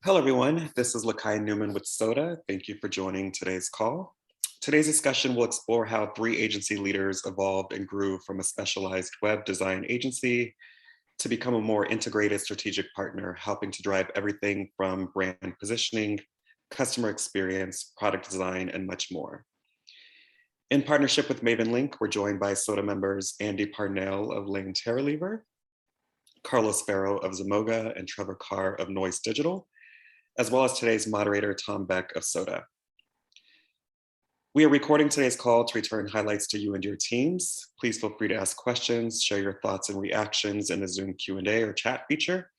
Hello, everyone. This is Lakai Newman with SoDA. Thank you for joining today's call. Today's discussion will explore how 3 agency leaders evolved and grew from a specialized web design agency to become a more integrated strategic partner, helping to drive everything from brand positioning, customer experience, product design, and much more. In partnership with Maven Link, we're joined by SoDA members Andy Parnell of LaneTerralever, Carlos Ferro of Zemoga, and Trevor Carr of Noise Digital, as well as today's moderator, Tom Beck of SoDA. We are recording today's call to return highlights to you and your teams. Please feel free to ask questions, share your thoughts and reactions in the Zoom Q&A or chat feature,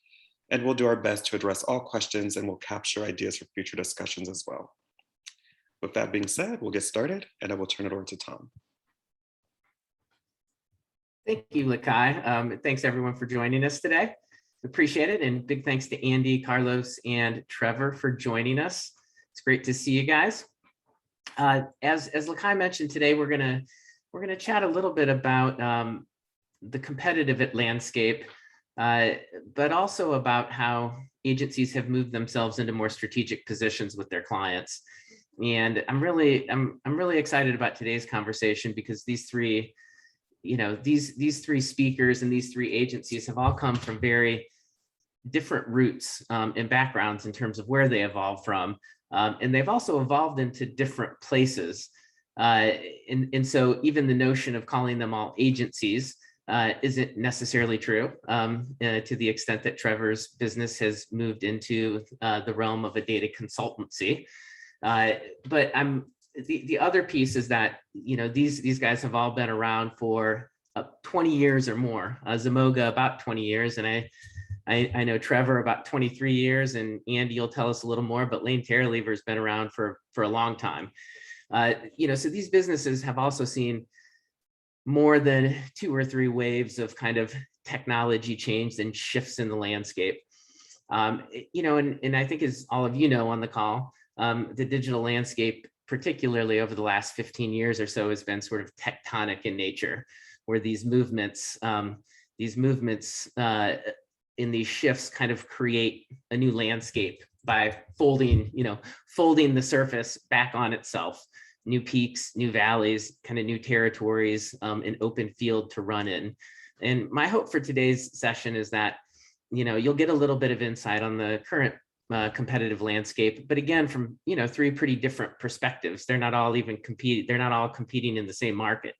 and we'll do our best to address all questions and we'll capture ideas for future discussions as well. With that being said, we'll get started and I will turn it over to Tom. Thank you, Lakai. Thanks everyone for joining us today. Appreciate it, and big thanks to Andy, Carlos, and Trevor for joining us. It's great to see you guys. As Lakai mentioned today, we're gonna chat a little bit about the competitive landscape, but also about how agencies have moved themselves into more strategic positions with their clients. And I'm really excited about today's conversation because these three, these three speakers and these 3 agencies have all come from very different roots and backgrounds in terms of where they evolved from. And they've also evolved into different places. And so even the notion of calling them all agencies isn't necessarily true to the extent that Trevor's business has moved into the realm of a data consultancy. But the other piece is that, these guys have all been around for 20 years or more. Zemoga about 20 years, and I know Trevor about 23 years, and Andy will tell us a little more, but LaneTerralever has been around for a long time. So these businesses have also seen more than 2 or 3 waves of kind of technology change and shifts in the landscape. And I think, as all of you know on the call, the digital landscape, particularly over the last 15 years or so, has been sort of tectonic in nature, where these movements in these shifts kind of create a new landscape by folding the surface back on itself. New peaks, new valleys, kind of new territories, an open field to run in. And my hope for today's session is that, you'll get a little bit of insight on the current competitive landscape, but again, from 3 pretty different perspectives. They're not all competing in the same market.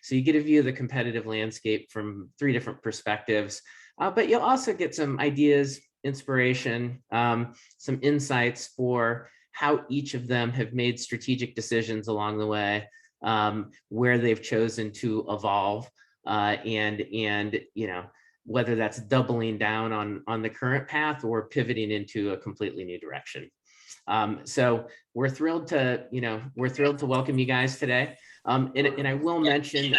So you get a view of the competitive landscape from 3 different perspectives. But you'll also get some ideas, inspiration, some insights for how each of them have made strategic decisions along the way, where they've chosen to evolve, and whether that's doubling down on the current path or pivoting into a completely new direction. So we're thrilled to welcome you guys today. And I will mention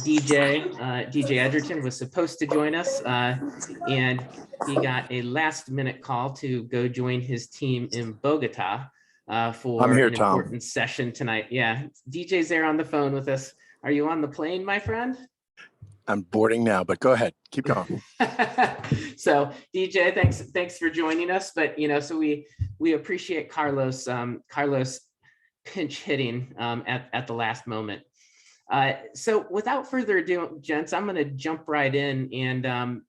DJ Edgerton was supposed to join us, and he got a last-minute call to go join his team in Bogota for an important session tonight. Yeah, DJ's there on the phone with us. Are you on the plane, my friend? I'm boarding now, but go ahead, keep going. So DJ, thanks for joining us. But so we appreciate Carlos pinch hitting at the last moment. So without further ado, gents, I'm going to jump right in and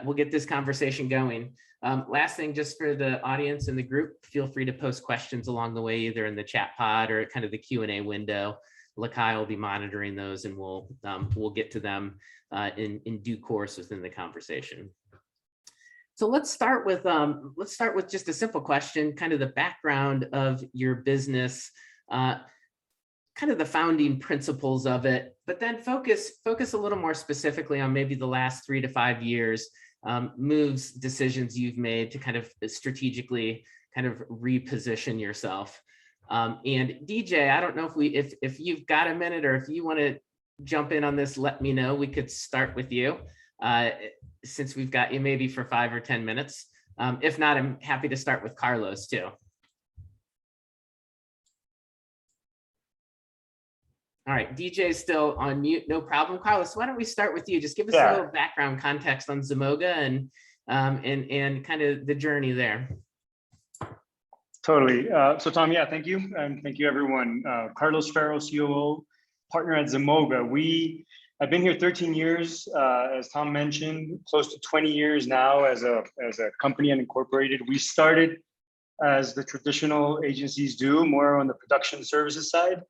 we'll get this conversation going. Last thing, just for the audience and the group, feel free to post questions along the way, either in the chat pod or kind of the Q&A window. Lakai will be monitoring those, and we'll get to them in due course within the conversation. So let's start with just a simple question, kind of the background of your business, kind of the founding principles of it, but then focus a little more specifically on maybe the last 3 to 5 years, moves, decisions you've made to kind of strategically kind of reposition yourself. And DJ, I don't know if you've got a minute, or if you want to jump in on this, let me know. We could start with you, since we've got you maybe for 5 or 10 minutes. If not, I'm happy to start with Carlos too. All right, DJ's still on mute, no problem. Carlos, why don't we start with you? Just give us a little background context on Zemoga and kind of the journey there. Totally. So Tom, yeah, thank you. And thank you everyone. Carlos Ferro, COO, partner at Zemoga. I've been here 13 years, as Tom mentioned, close to 20 years now as a company and incorporated. We started as the traditional agencies do, more on the production services side.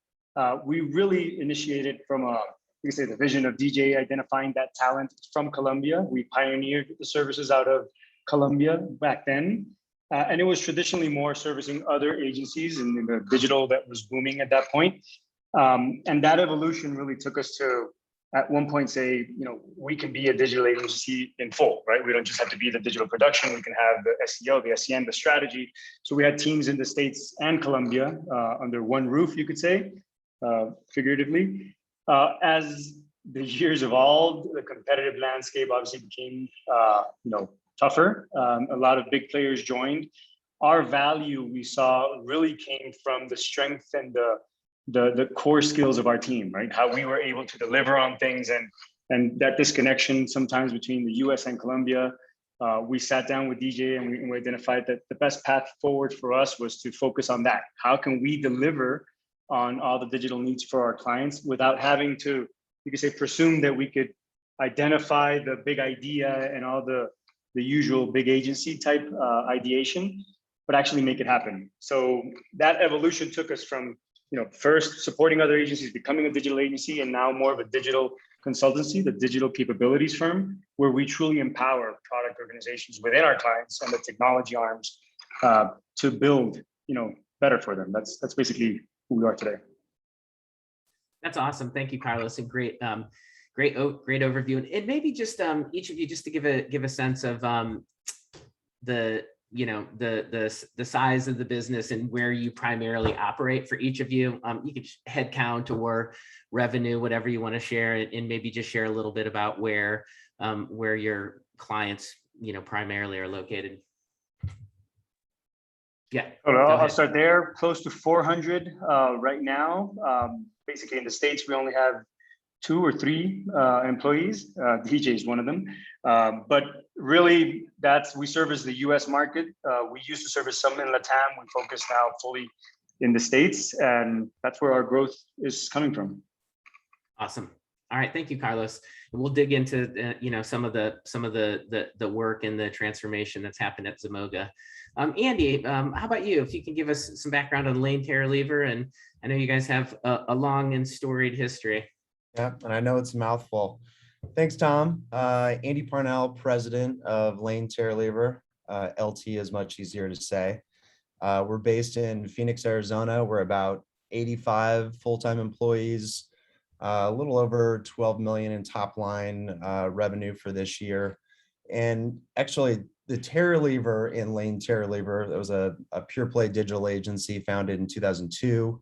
We really initiated from the vision of DJ identifying that talent from Colombia. We pioneered the services out of Colombia back then. And it was traditionally more servicing other agencies in the digital that was booming at that point. And that evolution really took us to, at one point, say, we can be a digital agency in full, right? We don't just have to be the digital production. We can have the SEO, the SEM, the strategy. So we had teams in the States and Colombia under one roof, you could say, figuratively. As the years evolved, the competitive landscape obviously became, tougher. A lot of big players joined. Our value we saw really came from the strength and the core skills of our team, right? How we were able to deliver on things and that disconnection sometimes between the US and Colombia. We sat down with DJ and we identified that the best path forward for us was to focus on that. How can we deliver on all the digital needs for our clients without having to, you could say, presume that we could identify the big idea and all the usual big agency type ideation, but actually make it happen. So that evolution took us from, first supporting other agencies, becoming a digital agency, and now more of a digital consultancy, the digital capabilities firm, where we truly empower product organizations within our clients and the technology arms to build, better for them. That's basically who we are today. That's awesome. Thank you, Carlos, and great overview. And maybe just each of you, just to give a sense of the size of the business and where you primarily operate for each of you. You could head count or revenue, whatever you want to share, and maybe just share a little bit about where your clients primarily are located. Yeah. I'll start there. Close to 400 right now. Basically, in the States, we only have 2 or 3 employees. DJ is one of them. But really, we service the US market. We used to service some in LATAM. We focus now fully in the States, and that's where our growth is coming from. Awesome. All right, thank you, Carlos. And we'll dig into some of the work and the transformation that's happened at Zemoga. Andy, how about you? If you can give us some background on LaneTerralever, and I know you guys have a long and storied history. Yeah, and I know it's a mouthful. Thanks, Tom. Andy Parnell, president of LaneTerralever. LT is much easier to say. We're based in Phoenix, Arizona. We're about 85 full-time employees, a little over 12 million in top line revenue for this year. And actually, the Terralever in LaneTerralever, that was a pure play digital agency founded in 2002.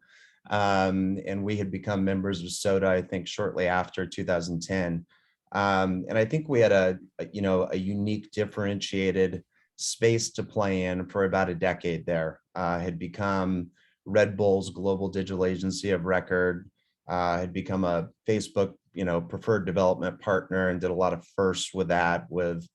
And we had become members of SoDA, I think, shortly after 2010. And I think we had a unique, differentiated space to play in for about a decade there. Had become Red Bull's global digital agency of record, had become a Facebook, preferred development partner, and did a lot of firsts with that with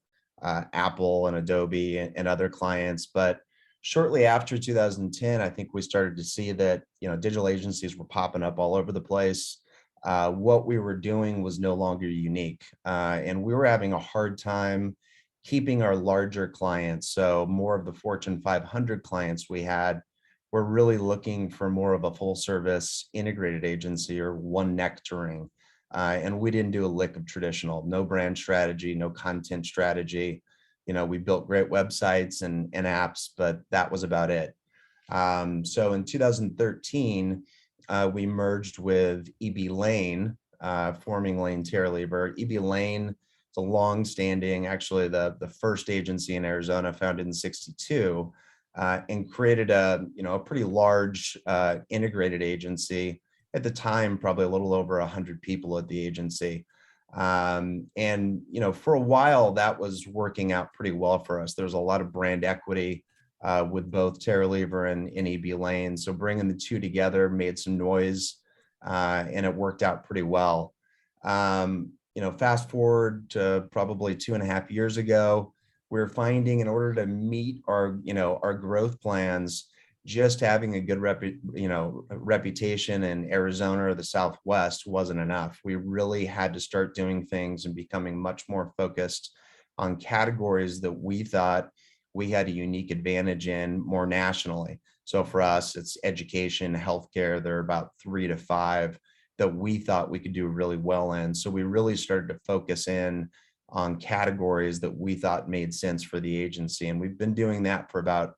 Apple and Adobe and other clients. But shortly after 2010, I think we started to see that, digital agencies were popping up all over the place. What we were doing was no longer unique. And we were having a hard time keeping our larger clients. So more of the Fortune 500 clients we had were really looking for more of a full service integrated agency or one neck to ring. And we didn't do a lick of traditional, no brand strategy, no content strategy. We built great websites and apps, but that was about it. So in 2013, we merged with EB Lane, forming LaneTerralever. EB Lane is a long-standing, actually the first agency in Arizona, founded in '62, and created a pretty large integrated agency. At the time, probably a little over 100 people at the agency. And for a while that was working out pretty well for us. There's a lot of brand equity with both Terralever and EB Lane. So bringing the two together made some noise, and it worked out pretty well. Fast forward to probably 2.5 years ago, we're finding in order to meet our, our growth plans, just having a good reputation in Arizona or the Southwest wasn't enough. We really had to start doing things and becoming much more focused on categories that we thought we had a unique advantage in more nationally. So for us, it's education, healthcare. There are about 3 to 5 that we thought we could do really well in. So we really started to focus in on categories that we thought made sense for the agency. And we've been doing that for about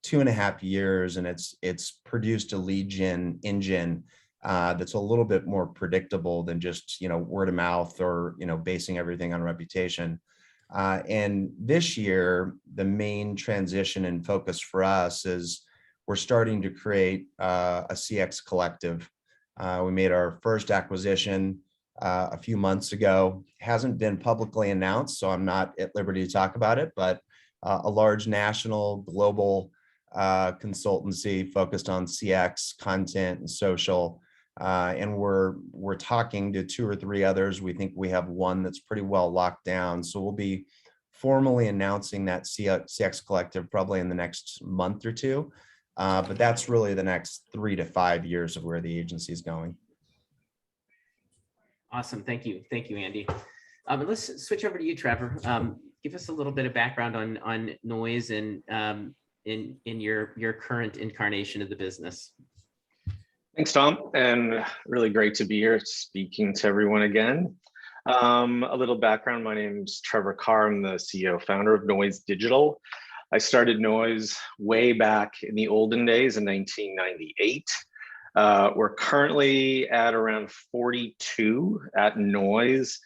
2.5 years, and it's produced a lead gen engine that's a little bit more predictable than just word of mouth or basing everything on reputation. And this year, the main transition and focus for us is we're starting to create a CX collective. We made our first acquisition a few months ago. Hasn't been publicly announced, so I'm not at liberty to talk about it, but a large national global consultancy focused on CX, content, and social. And we're talking to 2 or 3 others. We think we have one that's pretty well locked down. So we'll be formally announcing that CX collective probably in the next month or 2. But that's really the next 3 to 5 years of where the agency is going. Awesome. Thank you, Andy. Let's switch over to you, Trevor. Give us a little bit of background on Noise and in your current incarnation of the business. Thanks, Tom, and really great to be here speaking to everyone again. A little background, my name's Trevor Carr. I'm the CEO, founder of Noise Digital. I started Noise way back in the olden days in 1998. We're currently at around 42 at Noise,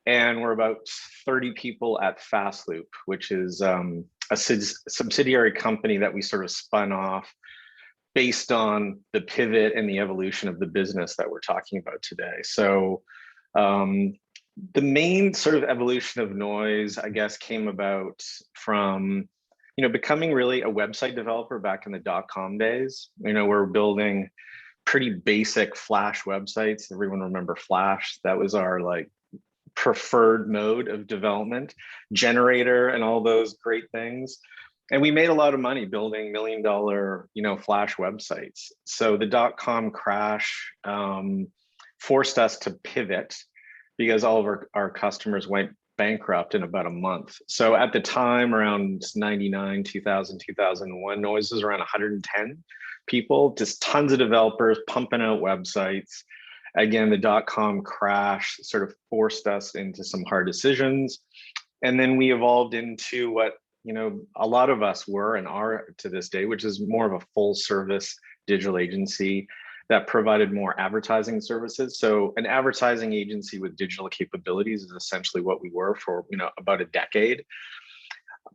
and we're about 30 people at Fastloop, which is a subsidiary company that we sort of spun off based on the pivot and the evolution of the business that we're talking about today. So the main sort of evolution of Noise, I guess, came about from becoming really a website developer back in the .com days. We're building pretty basic Flash websites. Everyone remember Flash? That was our preferred mode of development, generator and all those great things. And we made a lot of money building $1 million, Flash websites. So the .com crash forced us to pivot because all of our customers went bankrupt in about a month. So at the time, around 99, 2000, 2001, Noise was around 110 people, just tons of developers pumping out websites. Again, the .com crash sort of forced us into some hard decisions. And then we evolved into what, a lot of us were and are to this day, which is more of a full service digital agency that provided more advertising services. So an advertising agency with digital capabilities is essentially what we were for, about a decade.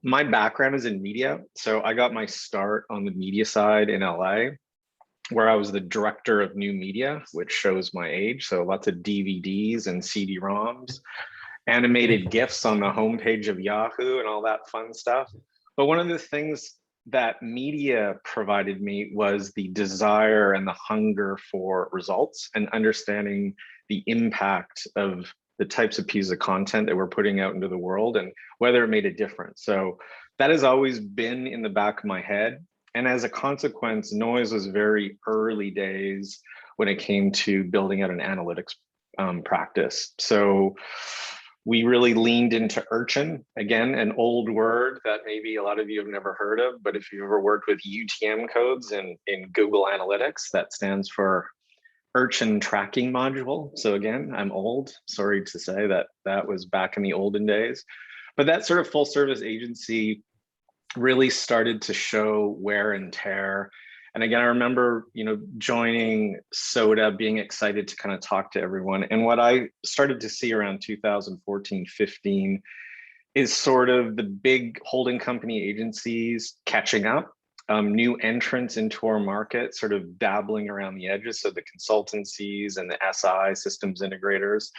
My background is in media. So I got my start on the media side in LA, where I was the director of new media, which shows my age. So lots of DVDs and CD-ROMs, animated GIFs on the homepage of Yahoo and all that fun stuff. But one of the things that media provided me was the desire and the hunger for results and understanding the impact of the types of pieces of content that we're putting out into the world and whether it made a difference. So that has always been in the back of my head. And as a consequence, Noise was very early days when it came to building out an analytics practice. So we really leaned into Urchin, again, an old word that maybe a lot of you have never heard of, but if you've ever worked with UTM codes in Google Analytics, that stands for Urchin Tracking Module. So again, I'm old, sorry to say that was back in the olden days, but that sort of full service agency really started to show wear and tear. And again, I remember, joining SoDA, being excited to kind of talk to everyone. And what I started to see around 2014, 15 is sort of the big holding company agencies catching up, new entrants into our market, sort of dabbling around the edges. So the consultancies and the SI systems integrators.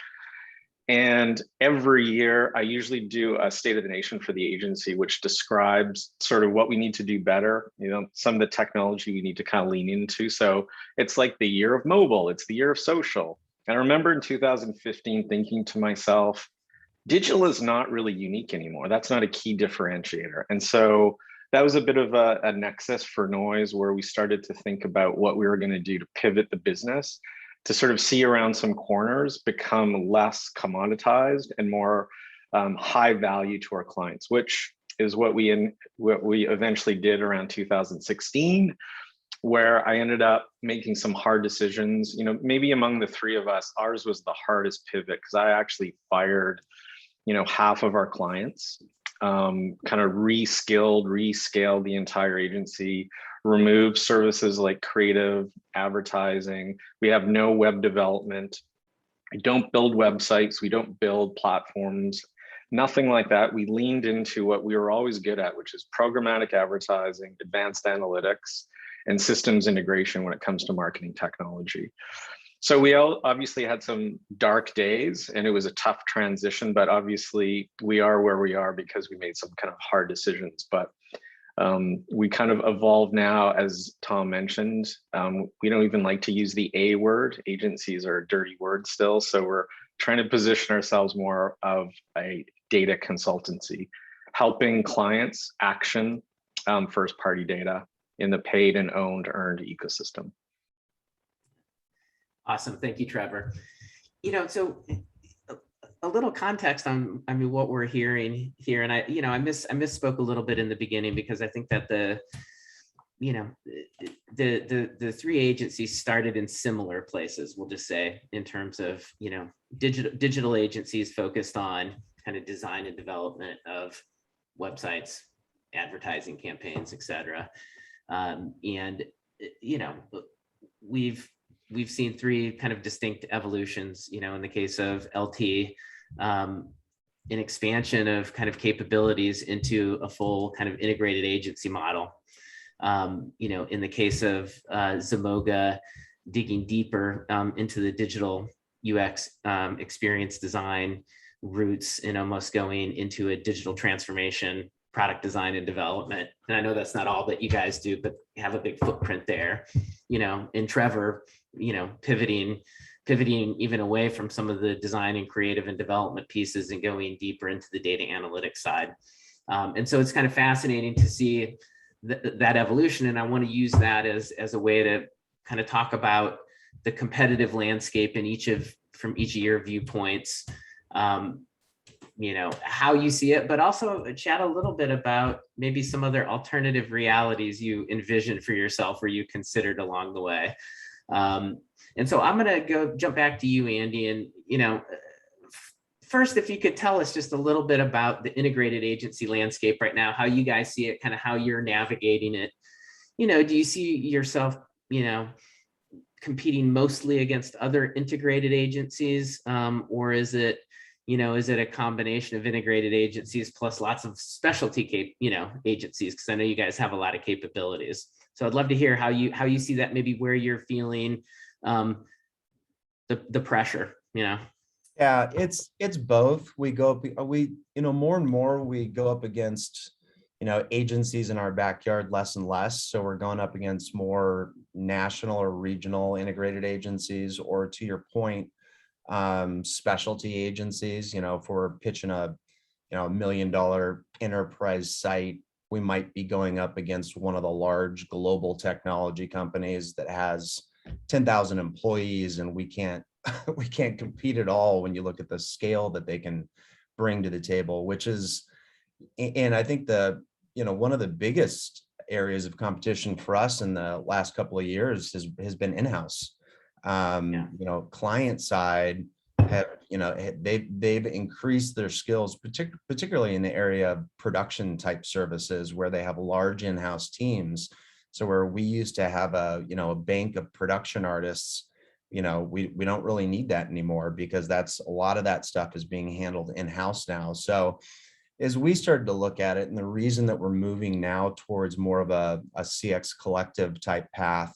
And every year I usually do a state of the nation for the agency, which describes sort of what we need to do better, some of the technology we need to kind of lean into. So it's like the year of mobile, it's the year of social. And I remember in 2015 thinking to myself, digital is not really unique anymore. That's not a key differentiator. And so that was a bit of a nexus for Noise, where we started to think about what we were going to do to pivot the business to sort of see around some corners, become less commoditized and more high value to our clients, which is what we eventually did around 2016, where I ended up making some hard decisions. You know, maybe among the three of us, ours was the hardest pivot, because I actually fired, you know, half of our clients, kind of rescaled the entire agency, removed services like creative, advertising. We have no web development. We don't build websites. We don't build platforms, nothing like that. We leaned into what we were always good at, which is programmatic advertising, advanced analytics, and systems integration when it comes to marketing technology. So we all obviously had some dark days, and it was a tough transition, but obviously we are where we are because we made some kind of hard decisions. But we kind of evolved now, as Tom mentioned. We don't even like to use the A word. Agencies are a dirty word still. So we're trying to position ourselves more of a data consultancy, helping clients action first party data in the paid and owned earned ecosystem. Awesome. Thank you, Trevor. You know, so a little context on, I mean, what we're hearing here, and I misspoke a little bit in the beginning, because I think that the three agencies started in similar places, we'll just say, in terms of, you know, digital agencies focused on kind of design and development of websites, advertising campaigns, et cetera. And, you know, we've seen three kind of distinct evolutions, you know, in the case of LT, an expansion of kind of capabilities into a full kind of integrated agency model. You know, in the case of Zemoga, digging deeper into the digital UX experience design roots, and almost going into a digital transformation, product design and development. And I know that's not all that you guys do, but you have a big footprint there. You know, and Trevor, you know, pivoting even away from some of the design and creative and development pieces and going deeper into the data analytics side. And so it's kind of fascinating to see that evolution. And I want to use that as a way to kind of talk about the competitive landscape in from each of your viewpoints, you know, how you see it, but also chat a little bit about maybe some other alternative realities you envision for yourself or you considered along the way. And so I'm going to jump back to you, Andy, and, you know, first, if you could tell us just a little bit about the integrated agency landscape right now, how you guys see it, kind of how you're navigating it. You know, do you see yourself, you know, competing mostly against other integrated agencies, or is it, you know, is it a combination of integrated agencies plus lots of specialty agencies? Because I know you guys have a lot of capabilities. So I'd love to hear how you see that, maybe where you're feeling the pressure, you know. Yeah, it's both. We more and more we go up against, you know, agencies in our backyard less and less. So we're going up against more national or regional integrated agencies, or, to your point, specialty agencies. You know, if we're pitching a $1 million enterprise site, we might be going up against one of the large global technology companies that has 10,000 employees, and we can't compete at all when you look at the scale that they can bring to the table, and I think one of the biggest areas of competition for us in the last couple of years has been in-house. You know, client side they've increased their skills, particularly in the area of production type services, where they have large in-house teams. So where we used to have a bank of production artists, you know, we don't really need that anymore, because a lot of that stuff is being handled in-house now. So as we started to look at it, and the reason that we're moving now towards more of a CX collective type path,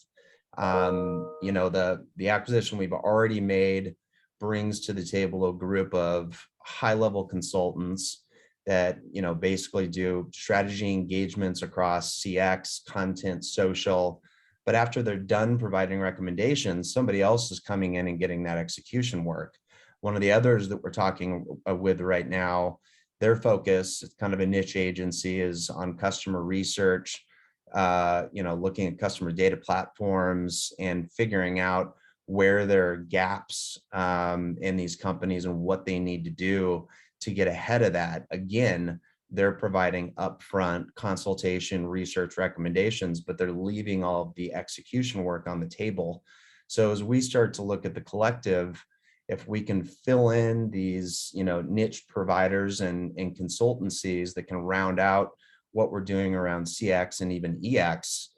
you know, the acquisition we've already made brings to the table a group of high-level consultants that, you know, basically do strategy engagements across CX, content, social. But after they're done providing recommendations, somebody else is coming in and getting that execution work. One of the others that we're talking with right now, their focus, it's kind of a niche agency, is on customer research, looking at customer data platforms and figuring out where there are gaps in these companies and what they need to do to get ahead of that. Again, they're providing upfront consultation, research recommendations, but they're leaving all of the execution work on the table. So as we start to look at the collective, if we can fill in these, niche providers and consultancies that can round out what we're doing around CX and even EX,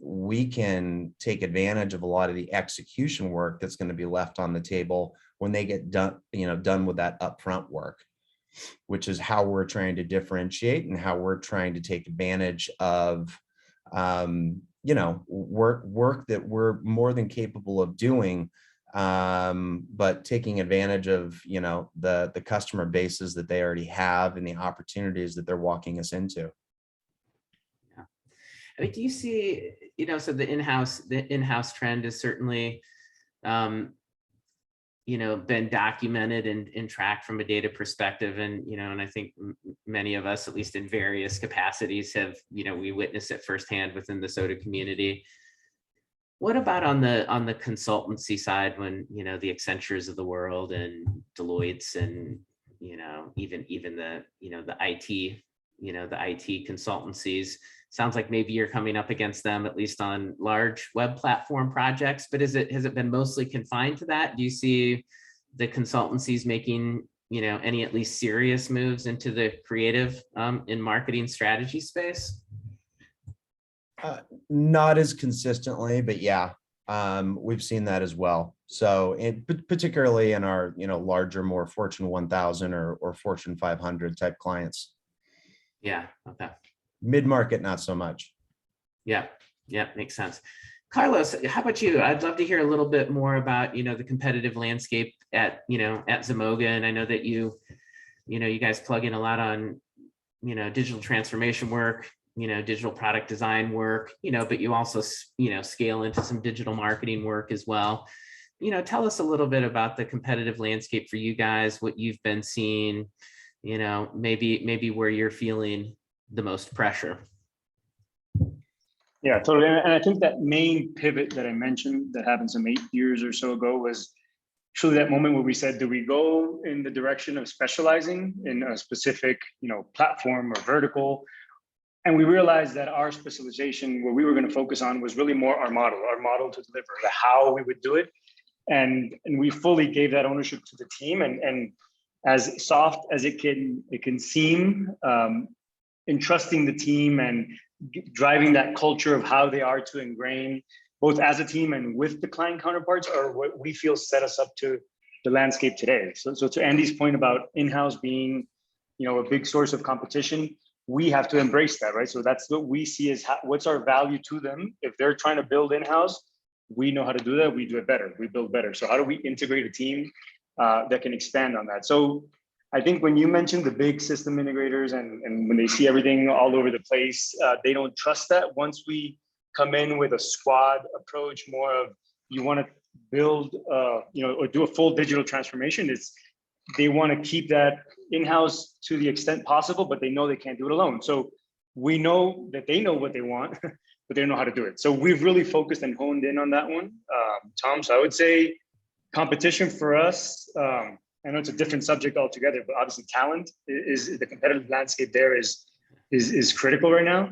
we can take advantage of a lot of the execution work that's going to be left on the table when they get done with that upfront work, which is how we're trying to differentiate and how we're trying to take advantage of, work that we're more than capable of doing, but taking advantage of, the customer bases that they already have and the opportunities that they're walking us into. Yeah. I mean, do you see, so the in-house trend is certainly, been documented and tracked from a data perspective. And, and I think many of us, at least in various capacities, have, we witness it firsthand within the SoDA community. What about on the consultancy side, when, the Accentures of the world and Deloitte's and, even the, the IT, the IT consultancies? Sounds like maybe you're coming up against them, at least on large web platform projects, but has it been mostly confined to that? Do you see the consultancies making, any at least serious moves into the creative in marketing strategy space? Not as consistently, but yeah, we've seen that as well. So particularly in our, larger, more Fortune 1000 or Fortune 500 type clients. Yeah. Okay. Mid-market, not so much. Yeah. Makes sense. Carlos, how about you? I'd love to hear a little bit more about, the competitive landscape at Zemoga. And I know that you guys plug in a lot on, digital transformation work, digital product design work, but you also, scale into some digital marketing work as well. Tell us a little bit about the competitive landscape for you guys, what you've been seeing, maybe where you're feeling the most pressure. Yeah, totally. And I think that main pivot that I mentioned that happened some 8 years or so ago was truly that moment where we said, do we go in the direction of specializing in a specific, platform or vertical? And we realized that our specialization, what we were going to focus on, was really more our model to deliver, the how we would do it. And we fully gave that ownership to the team. And as soft as it can seem, entrusting the team and driving that culture of how they are to ingrain, both as a team and with the client counterparts, are what we feel set us up to the landscape today. So to Andy's point about in-house being, a big source of competition, we have to embrace that, right? So that's what we see as what's our value to them. If they're trying to build in-house, we know how to do that. We do it better. We build better. So how do we integrate a team that can expand on that? So I think when you mentioned the big system integrators and when they see everything all over the place, they don't trust that. Once we come in with a squad approach, more of you want to build, or do a full digital transformation, they want to keep that in-house to the extent possible, but they know they can't do it alone. So we know that they know what they want, but they don't know how to do it. So we've really focused and honed in on that one, Tom. So I would say competition for us, I know it's a different subject altogether, but obviously talent is the competitive landscape there is critical right now.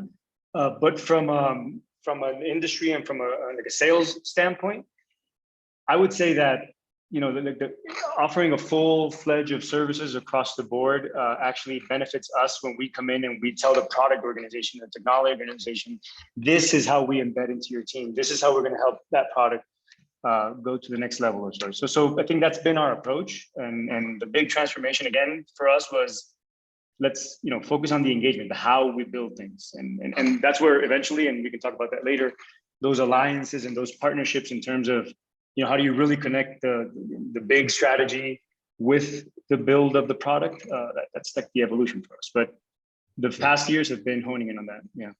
But from an industry and from a sales standpoint, I would say that the offering a full-fledged of services across the board actually benefits us when we come in and we tell the product organization, the technology organization, this is how we embed into your team. This is how we're going to help that product go to the next level or so. So I think that's been our approach. And the big transformation again for us was, let's focus on the engagement, the how we build things. And that's where eventually, and we can talk about that later, those alliances and those partnerships in terms of, how do you really connect the big strategy with the build of the product? That's like the evolution for us. But the past years have been honing in on that. Yeah.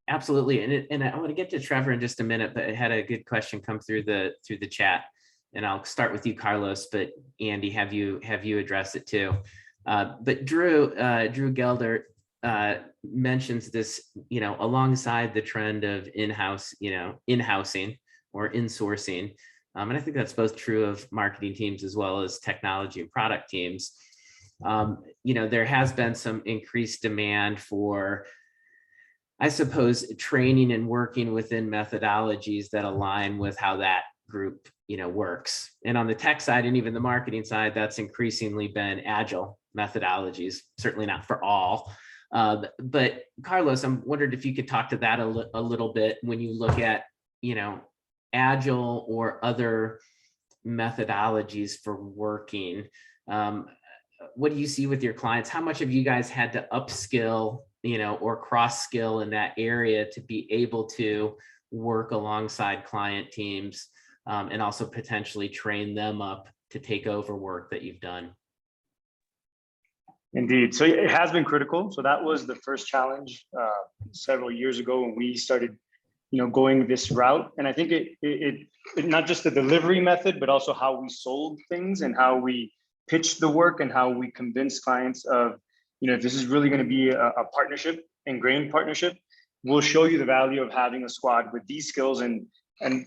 Absolutely. And I want to get to Trevor in just a minute, but I had a good question come through the chat. and I'll start with you, Carlos, but Andy, have you address it too. But Drew Gelder mentions this, alongside the trend of in-housing or insourcing. And I think that's both true of marketing teams as well as technology and product teams. There has been some increased demand for, I suppose, training and working within methodologies that align with how that group, works. And on the tech side and even the marketing side, that's increasingly been Agile methodologies, certainly not for all. But Carlos, I'm wondering if you could talk to that a little bit when you look at, Agile or other methodologies for working. What do you see with your clients? How much have you guys had to upskill, or cross skill in that area to be able to work alongside client teams, and also potentially train them up to take over work that you've done? Indeed. So it has been critical. So that was the first challenge several years ago when we started, going this route. And I think it not just the delivery method, but also how we sold things and how we pitched the work and how we convinced clients of, if this is really going to be a partnership, ingrained partnership, we'll show you the value of having a squad with these skills and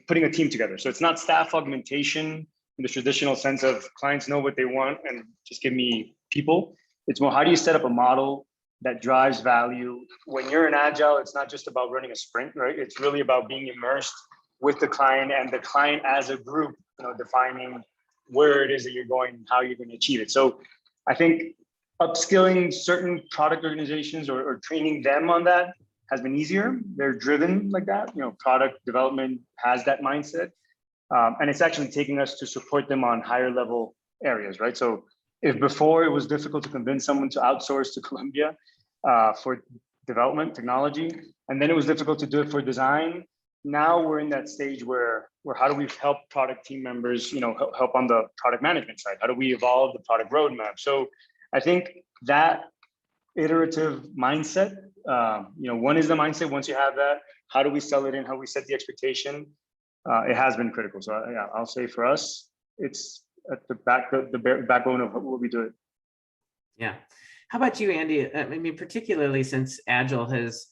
putting a team together. So it's not staff augmentation in the traditional sense of clients know what they want and just give me people. It's more, how do you set up a model that drives value? When you're in Agile, it's not just about running a sprint, right? It's really about being immersed with the client and the client as a group, defining where it is that you're going, how you're going to achieve it. So I think upskilling certain product organizations or training them on that has been easier. They're driven like that. Product development has that mindset. And it's actually taking us to support them on higher level areas, right? So if before it was difficult to convince someone to outsource to Columbia for development technology, and then it was difficult to do it for design, now we're in that stage where how do we help product team members, help on the product management side? How do we evolve the product roadmap? So I think that iterative mindset, one is the mindset. Once you have that, how do we sell it in? How do we set the expectation? It has been critical. So yeah, I'll say for us, it's at the backbone of what we do. Yeah. How about you, Andy? I mean, particularly since Agile is,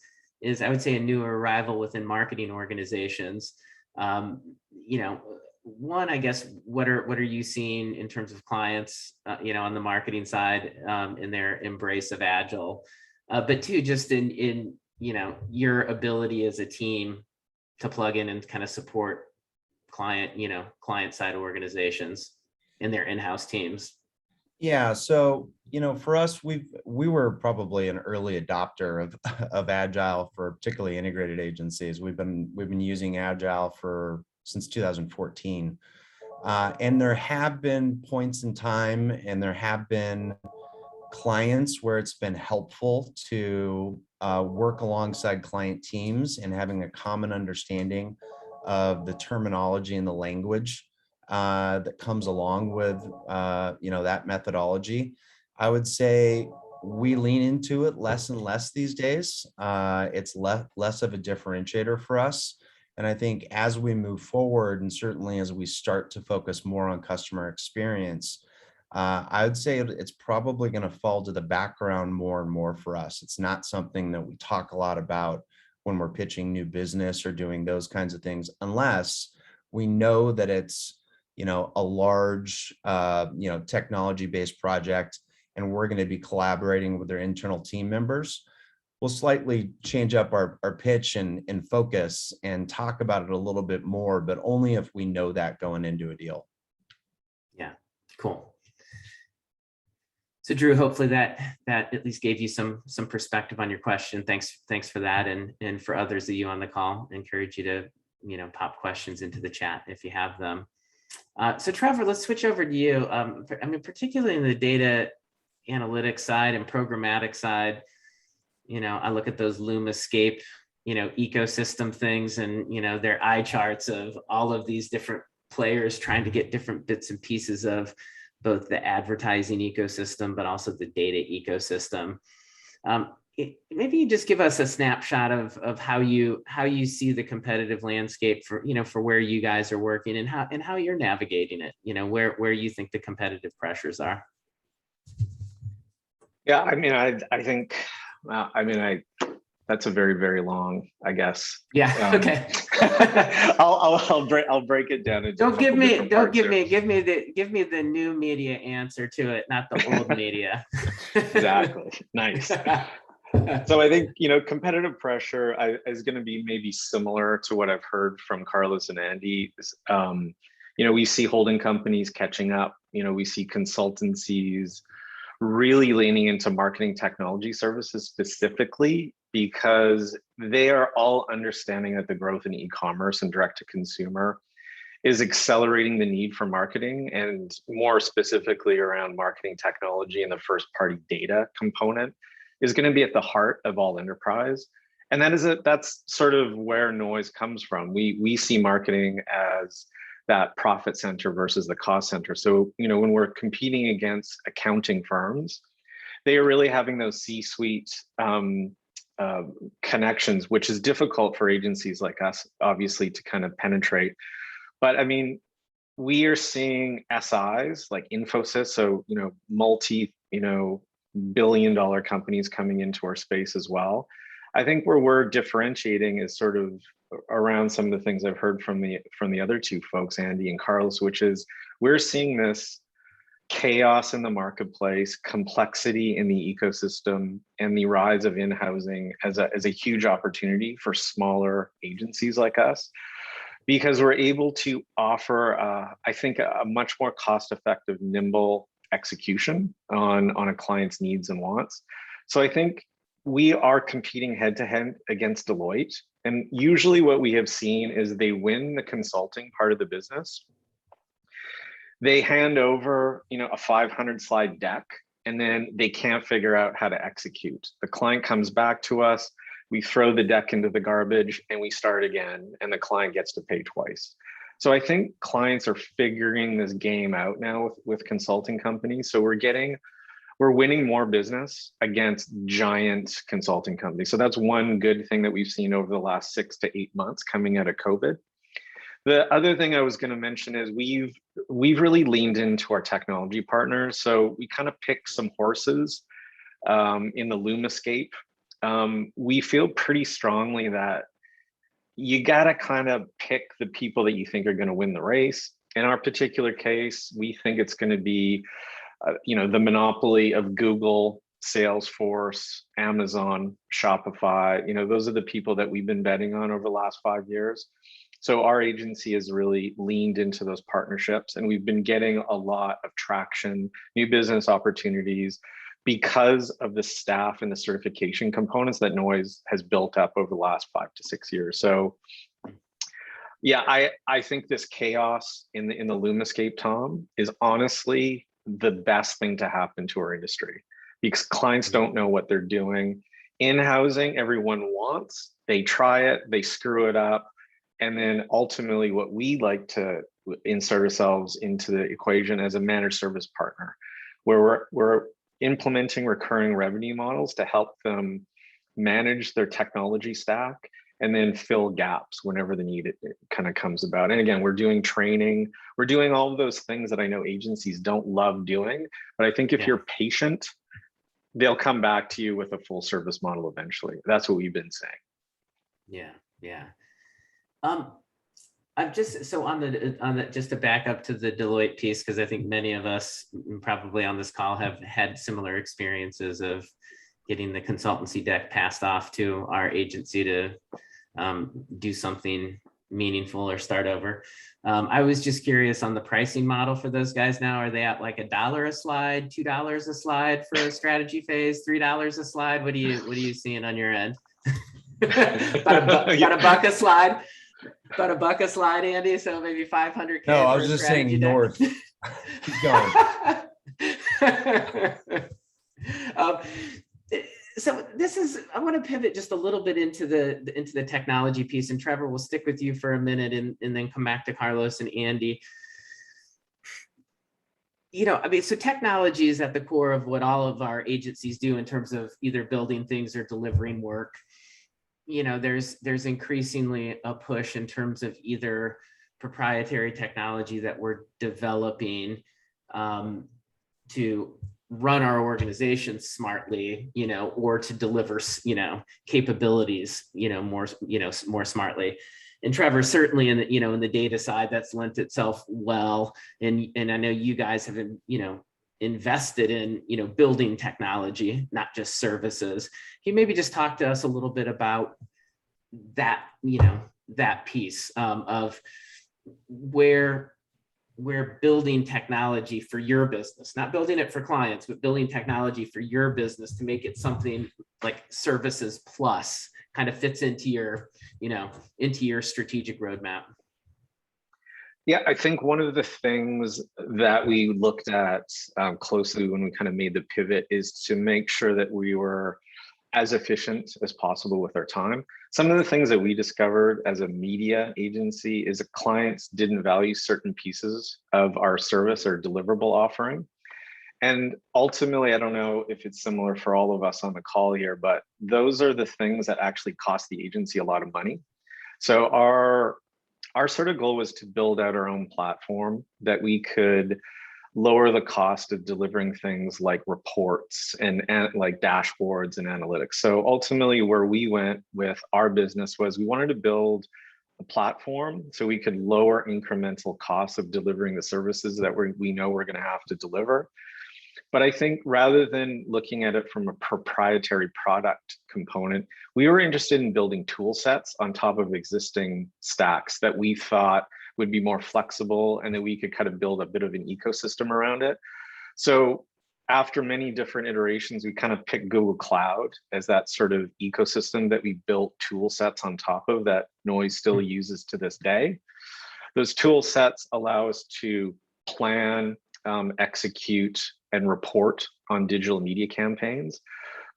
I would say, a newer arrival within marketing organizations. One, I guess, what are you seeing in terms of clients, on the marketing side, in their embrace of Agile? But two, just in your ability as a team to plug in and kind of support client side organizations in their in-house teams. Yeah, so for us, we were probably an early adopter of Agile for particularly integrated agencies. We've been using Agile since 2014, and there have been points in time, and there have been clients where it's been helpful to work alongside client teams and having a common understanding of the terminology and the language that comes along with that methodology. I would say we lean into it less and less these days. It's less of a differentiator for us. And I think as we move forward, and certainly as we start to focus more on customer experience, I would say it's probably going to fall to the background more and more for us. It's not something that we talk a lot about when we're pitching new business or doing those kinds of things, unless we know that it's a large technology-based project, and we're going to be collaborating with their internal team members. We'll slightly change up our pitch and focus and talk about it a little bit more, but only if we know that going into a deal. Yeah, cool. So Drew, hopefully that at least gave you some perspective on your question. Thanks for that, and for others of you on the call, I encourage you to pop questions into the chat if you have them. So Trevor, let's switch over to you. I mean, particularly in the data analytics side and programmatic side, I look at those Loom Escape, ecosystem things, and their eye charts of all of these different players trying to get different bits and pieces of both the advertising ecosystem, but also the data ecosystem. maybe you just give us a snapshot of how you see the competitive landscape for, for where you guys are working and how you're navigating it, where you think the competitive pressures are. Yeah, I mean, I think, that's a very, very long, I guess. Yeah. Okay. I'll break it down. Give me the new media answer to it, not the old media. Exactly. Nice. So I think, competitive pressure is going to be maybe similar to what I've heard from Carlos and Andy. We see holding companies catching up. We see consultancies really leaning into marketing technology services specifically because they are all understanding that the growth in e-commerce and direct to consumer is accelerating the need for marketing, and more specifically around marketing technology and the first party data component is going to be at the heart of all enterprise. And that's sort of where noise comes from. We see marketing as that profit center versus the cost center. So, when we're competing against accounting firms, they are really having those C-suite connections, which is difficult for agencies like us, obviously, to kind of penetrate. But I mean, we are seeing SIs like Infosys, so, multi-billion-dollar companies coming into our space as well. I think where we're differentiating is sort of around some of the things I've heard from the other two folks, Andy and Carlos, which is we're seeing this chaos in the marketplace, complexity in the ecosystem, and the rise of in-housing as a huge opportunity for smaller agencies like us, because we're able to offer, I think, a much more cost-effective, nimble execution on a client's needs and wants. So I think we are competing head-to-head against Deloitte. And usually what we have seen is they win the consulting part of the business. They hand over, a 500 slide deck, and then they can't figure out how to execute. The client comes back to us, we throw the deck into the garbage and we start again, and the client gets to pay twice. So I think clients are figuring this game out now with consulting companies. So we're winning more business against giant consulting companies. So that's one good thing that we've seen over the last 6 to 8 months coming out of COVID. The other thing I was going to mention is we've really leaned into our technology partners. So we kind of picked some horses in the Lumascape. We feel pretty strongly that you got to kind of pick the people that you think are going to win the race. In our particular case, we think it's going to be the monopoly of Google, Salesforce, Amazon, Shopify. Those are the people that we've been betting on over the last 5 years. So our agency has really leaned into those partnerships, and we've been getting a lot of traction, new business opportunities, because of the staff and the certification components that Noise has built up over the last 5 to 6 years. So yeah, I think this chaos in the Lumascape, Tom, is honestly the best thing to happen to our industry, because clients don't know what they're doing. In housing, everyone wants, they try it, they screw it up. And then ultimately what we like to insert ourselves into the equation as a managed service partner, where we're implementing recurring revenue models to help them manage their technology stack and then fill gaps whenever the need it kind of comes about. And again, we're doing training, we're doing all of those things that I know agencies don't love doing, but I think if you're patient, they'll come back to you with a full service model eventually. That's what we've been saying. Yeah. I'm just on the just to back up to the Deloitte piece, because I think many of us probably on this call have had similar experiences of getting the consultancy deck passed off to our agency to do something meaningful or start over. I was just curious on the pricing model for those guys now. Are they at like $1 a slide, $2 a slide for a strategy phase, $3 a slide? What are you seeing on your end? about a buck a slide. About a buck a slide, Andy. So maybe 500K. No, I was just saying north. Keep going. So I want to pivot just a little bit into the technology piece, and Trevor, we'll stick with you for a minute and then come back to Carlos and Andy. I mean, so technology is at the core of what all of our agencies do in terms of either building things or delivering work. There's increasingly a push in terms of either proprietary technology that we're developing to run our organization smartly, or to deliver, capabilities, more smartly. And Trevor, certainly in the data side, that's lent itself well. And I know you guys have been, invested in, building technology, not just services. Can you maybe just talk to us a little bit about that, that piece of where we're building technology for your business, not building it for clients, but building technology for your business to make it something like services plus kind of fits into your, into your strategic roadmap? Yeah, I think one of the things that we looked at closely when we kind of made the pivot is to make sure that we were as efficient as possible with our time. Some of the things that we discovered as a media agency is that clients didn't value certain pieces of our service or deliverable offering. And ultimately, I don't know if it's similar for all of us on the call here, but those are the things that actually cost the agency a lot of money. So our sort of goal was to build out our own platform that we could lower the cost of delivering things like reports and like dashboards and analytics. So ultimately where we went with our business was we wanted to build a platform so we could lower incremental costs of delivering the services that we know we're going to have to deliver. But I think rather than looking at it from a proprietary product component, we were interested in building tool sets on top of existing stacks that we thought would be more flexible and that we could kind of build a bit of an ecosystem around it. So after many different iterations, we kind of picked Google Cloud as that sort of ecosystem that we built tool sets on top of that Noise still uses to this day. Those tool sets allow us to plan, execute, and report on digital media campaigns.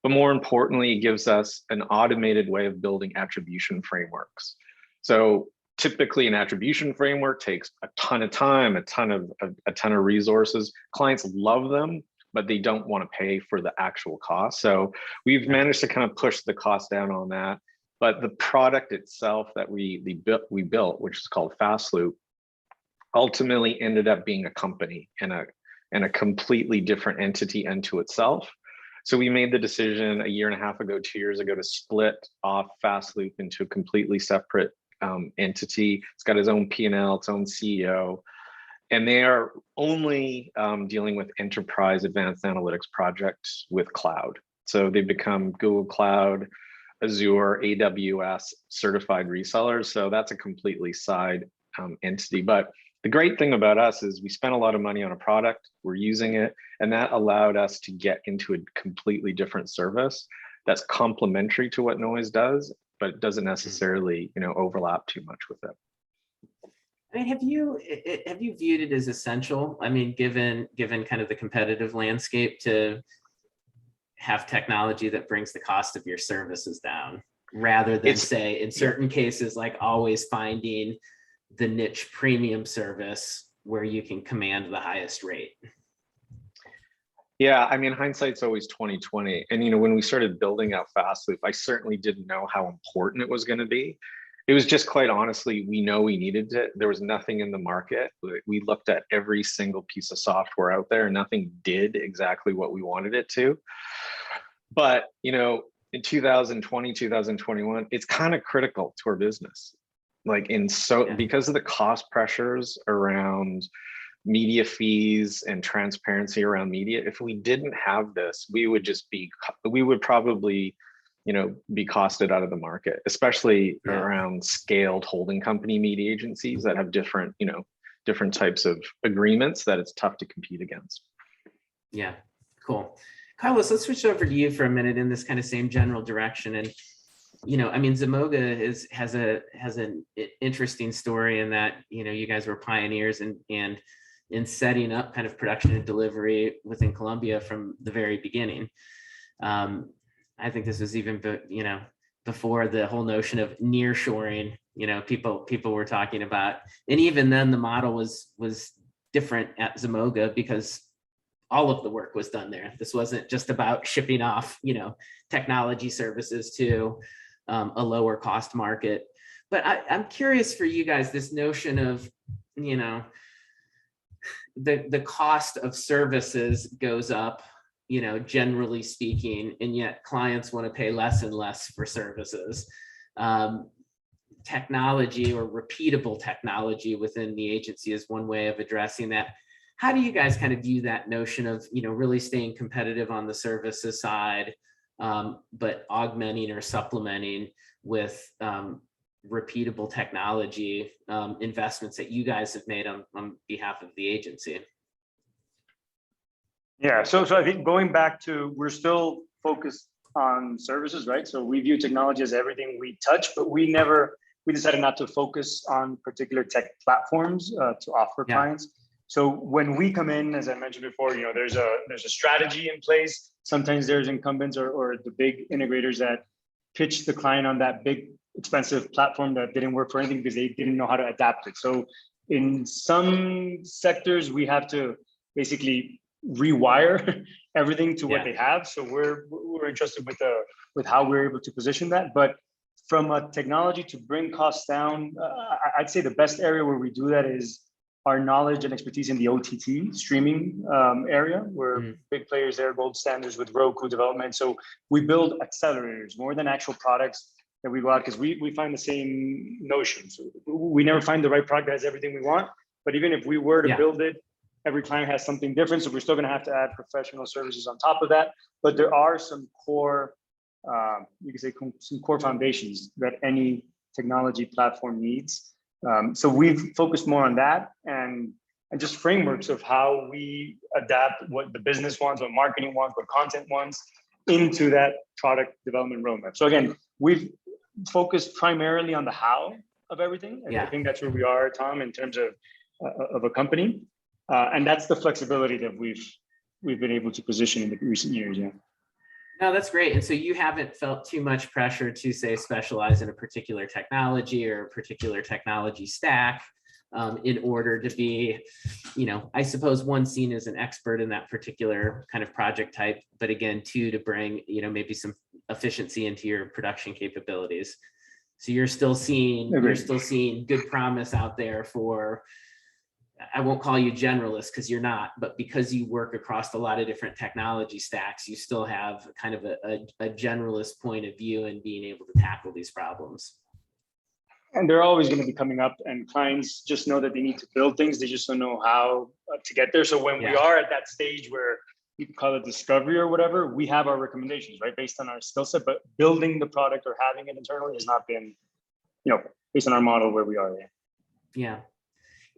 But more importantly, it gives us an automated way of building attribution frameworks. So typically an attribution framework takes a ton of time, a ton of resources. Clients love them, but they don't want to pay for the actual cost. So we've managed to kind of push the cost down on that. But the product itself that we built, which is called FastLoop, ultimately ended up being a company and a completely different entity unto itself. So we made the decision a year and a half ago, 2 years ago, to split off FastLoop into a completely separate entity. It's got its own P&L, its own CEO, and they are only dealing with enterprise advanced analytics projects with cloud. So they've become Google Cloud, Azure, AWS certified resellers. So that's a completely side entity. But the great thing about us is we spent a lot of money on a product, we're using it, and that allowed us to get into a completely different service that's complementary to what Noise does, but it doesn't necessarily, overlap too much with it. I mean, have you viewed it as essential? I mean, given kind of the competitive landscape, to have technology that brings the cost of your services down, rather than say in certain cases, like always finding the niche premium service where you can command the highest rate? Yeah, I mean, hindsight's always 20/20. And when we started building out FastLoop, I certainly didn't know how important it was going to be. It was just quite honestly, we know we needed it. There was nothing in the market. We looked at every single piece of software out there and nothing did exactly what we wanted it to. But, in 2020, 2021, it's kind of critical to our business. Because of the cost pressures around media fees and transparency around media, if we didn't have this, we would probably be costed out of the market, especially around scaled holding company media agencies that have different types of agreements that it's tough to compete against. Yeah, cool. Carlos, let's switch over to you for a minute in this kind of same general direction. And I mean, Zemoga has an interesting story in that you guys were pioneers and in setting up kind of production and delivery within Colombia from the very beginning. I think this was even before the whole notion of nearshoring. People were talking about, and even then the model was different at Zemoga because all of the work was done there. This wasn't just about shipping off, technology services to a lower cost market. But I'm curious for you guys, this notion of, the cost of services goes up, generally speaking, and yet clients want to pay less and less for services. Technology or repeatable technology within the agency is one way of addressing that. How do you guys kind of view that notion of, really staying competitive on the services side, but augmenting or supplementing with repeatable technology investments that you guys have made on behalf of the agency? Yeah, so I think going back to, we're still focused on services, right? So we view technology as everything we touch, but we decided not to focus on particular tech platforms to offer clients. So when we come in, as I mentioned before, there's a strategy in place. Sometimes there's incumbents or the big integrators that pitch the client on that big expensive platform that didn't work for anything because they didn't know how to adapt it. So in some sectors, we have to basically rewire everything to what they have. So we're interested with how we're able to position that. But from a technology to bring costs down, I'd say the best area where we do that is our knowledge and expertise in the OTT streaming area. We're big players there, gold standards with Roku development. So we build accelerators more than actual products that we go out, because we find the same notion. So we never find the right product that has everything we want. But even if we were to build it, every client has something different. So we're still going to have to add professional services on top of that. But there are some core, you could say some core foundations that any technology platform needs. So we've focused more on that and just frameworks of how we adapt what the business wants, what marketing wants, what content wants into that product development roadmap. So again, we've focused primarily on the how of everything. And I think that's where we are, Tom, in terms of a company. And that's the flexibility that we've been able to position in the recent years. Yeah. No, that's great. And so you haven't felt too much pressure to, say, specialize in a particular technology or a particular technology stack in order to be, I suppose, one, seen as an expert in that particular kind of project type, but again, two, to bring, maybe some efficiency into your production capabilities. So you're still seeing good promise out there for, I won't call you generalist because you're not, but because you work across a lot of different technology stacks, you still have kind of a generalist point of view in being able to tackle these problems. And they're always going to be coming up, and clients just know that they need to build things. They just don't know how to get there. So when we are at that stage where you can call it discovery or whatever, we have our recommendations, right? Based on our skill set, but building the product or having it internally has not been, based on our model where we are. Yeah.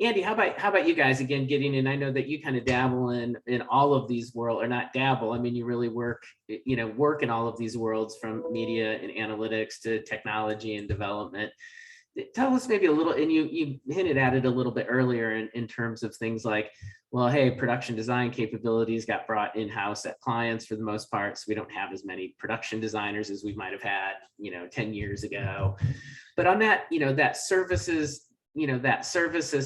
Andy, how about you guys, again, getting in? I know that you kind of dabble in all of these worlds, or not dabble. I mean, you really work in all of these worlds, from media and analytics to technology and development. Tell us maybe a little, and you hinted at it a little bit earlier in terms of things like, well, hey, production design capabilities got brought in-house at clients for the most part, so we don't have as many production designers as we might have had, 10 years ago. But on that, that services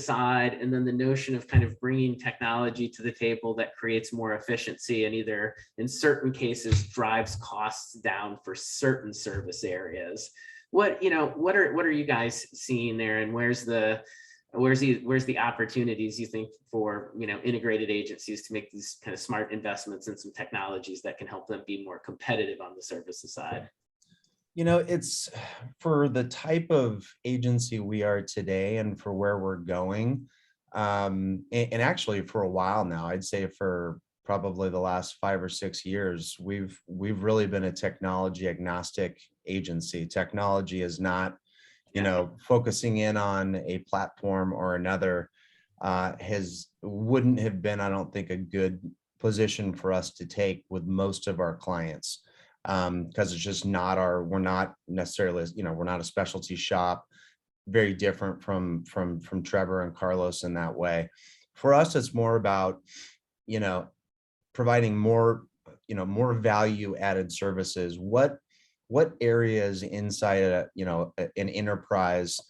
side, and then the notion of kind of bringing technology to the table that creates more efficiency and either in certain cases drives costs down for certain service areas. What are you guys seeing there, and where's the opportunities, you think, for integrated agencies to make these kind of smart investments in some technologies that can help them be more competitive on the services side? It's for the type of agency we are today and for where we're going. And actually for a while now, I'd say for probably the last 5 or 6 years, we've really been a technology agnostic agency. Technology is not, focusing in on a platform or another wouldn't have been, I don't think, a good position for us to take with most of our clients. Because it's just not we're not necessarily, we're not a specialty shop, very different from Trevor and Carlos in that way. For us, it's more about, providing more value added services. What areas inside an enterprise,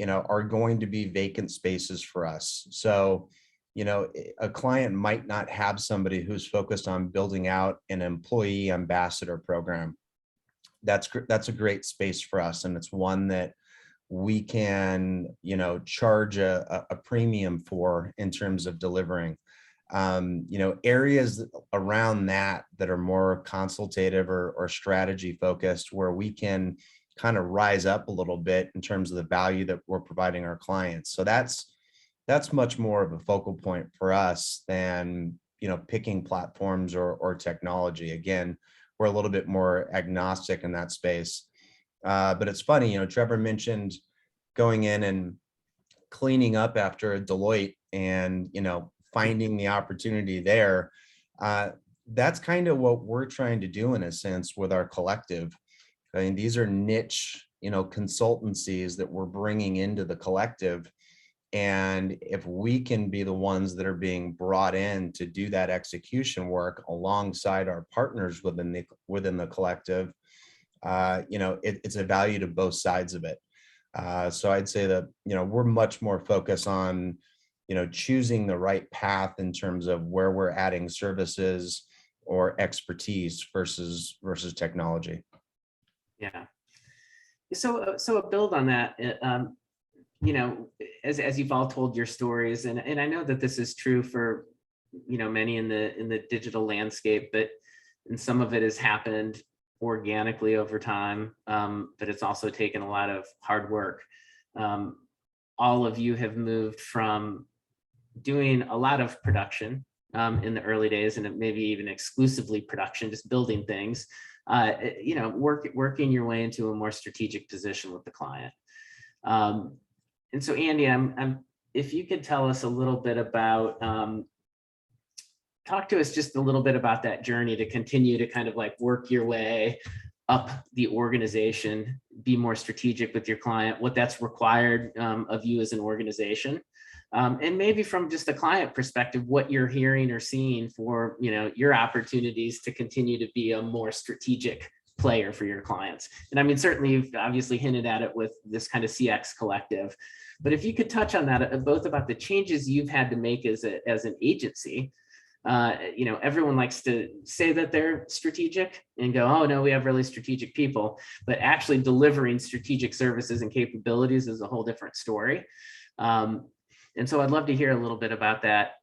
are going to be vacant spaces for us. So, a client might not have somebody who's focused on building out an employee ambassador program. That's a great space for us, and it's one that we can, charge a premium for in terms of delivering. Areas around that are more consultative or strategy focused, where we can kind of rise up a little bit in terms of the value that we're providing our clients. So that's much more of a focal point for us than, picking platforms or technology. Again, we're a little bit more agnostic in that space. But it's funny, Trevor mentioned going in and cleaning up after Deloitte and, finding the opportunity there. That's kind of what we're trying to do in a sense with our collective. I mean, these are niche, consultancies that we're bringing into the collective. And if we can be the ones that are being brought in to do that execution work alongside our partners within the collective, it's a value to both sides of it. So I'd say that, we're much more focused on, choosing the right path in terms of where we're adding services or expertise versus technology. Yeah. So a build on that, as you've all told your stories, and I know that this is true for, many in the digital landscape, and some of it has happened organically over time, but it's also taken a lot of hard work. All of you have moved from doing a lot of production in the early days, and maybe even exclusively production, just building things, working your way into a more strategic position with the client. And so, Andy, if you could tell us a little bit about, talk to us just a little bit about that journey to continue to kind of like work your way up the organization, be more strategic with your client, what that's required of you as an organization. And maybe from just a client perspective, what you're hearing or seeing for, your opportunities to continue to be a more strategic player for your clients. And I mean, certainly you've obviously hinted at it with this kind of CX collective, but if you could touch on that, both about the changes you've had to make as an agency. Everyone likes to say that they're strategic and go, oh no, we have really strategic people, but actually delivering strategic services and capabilities is a whole different story. And so I'd love to hear a little bit about that,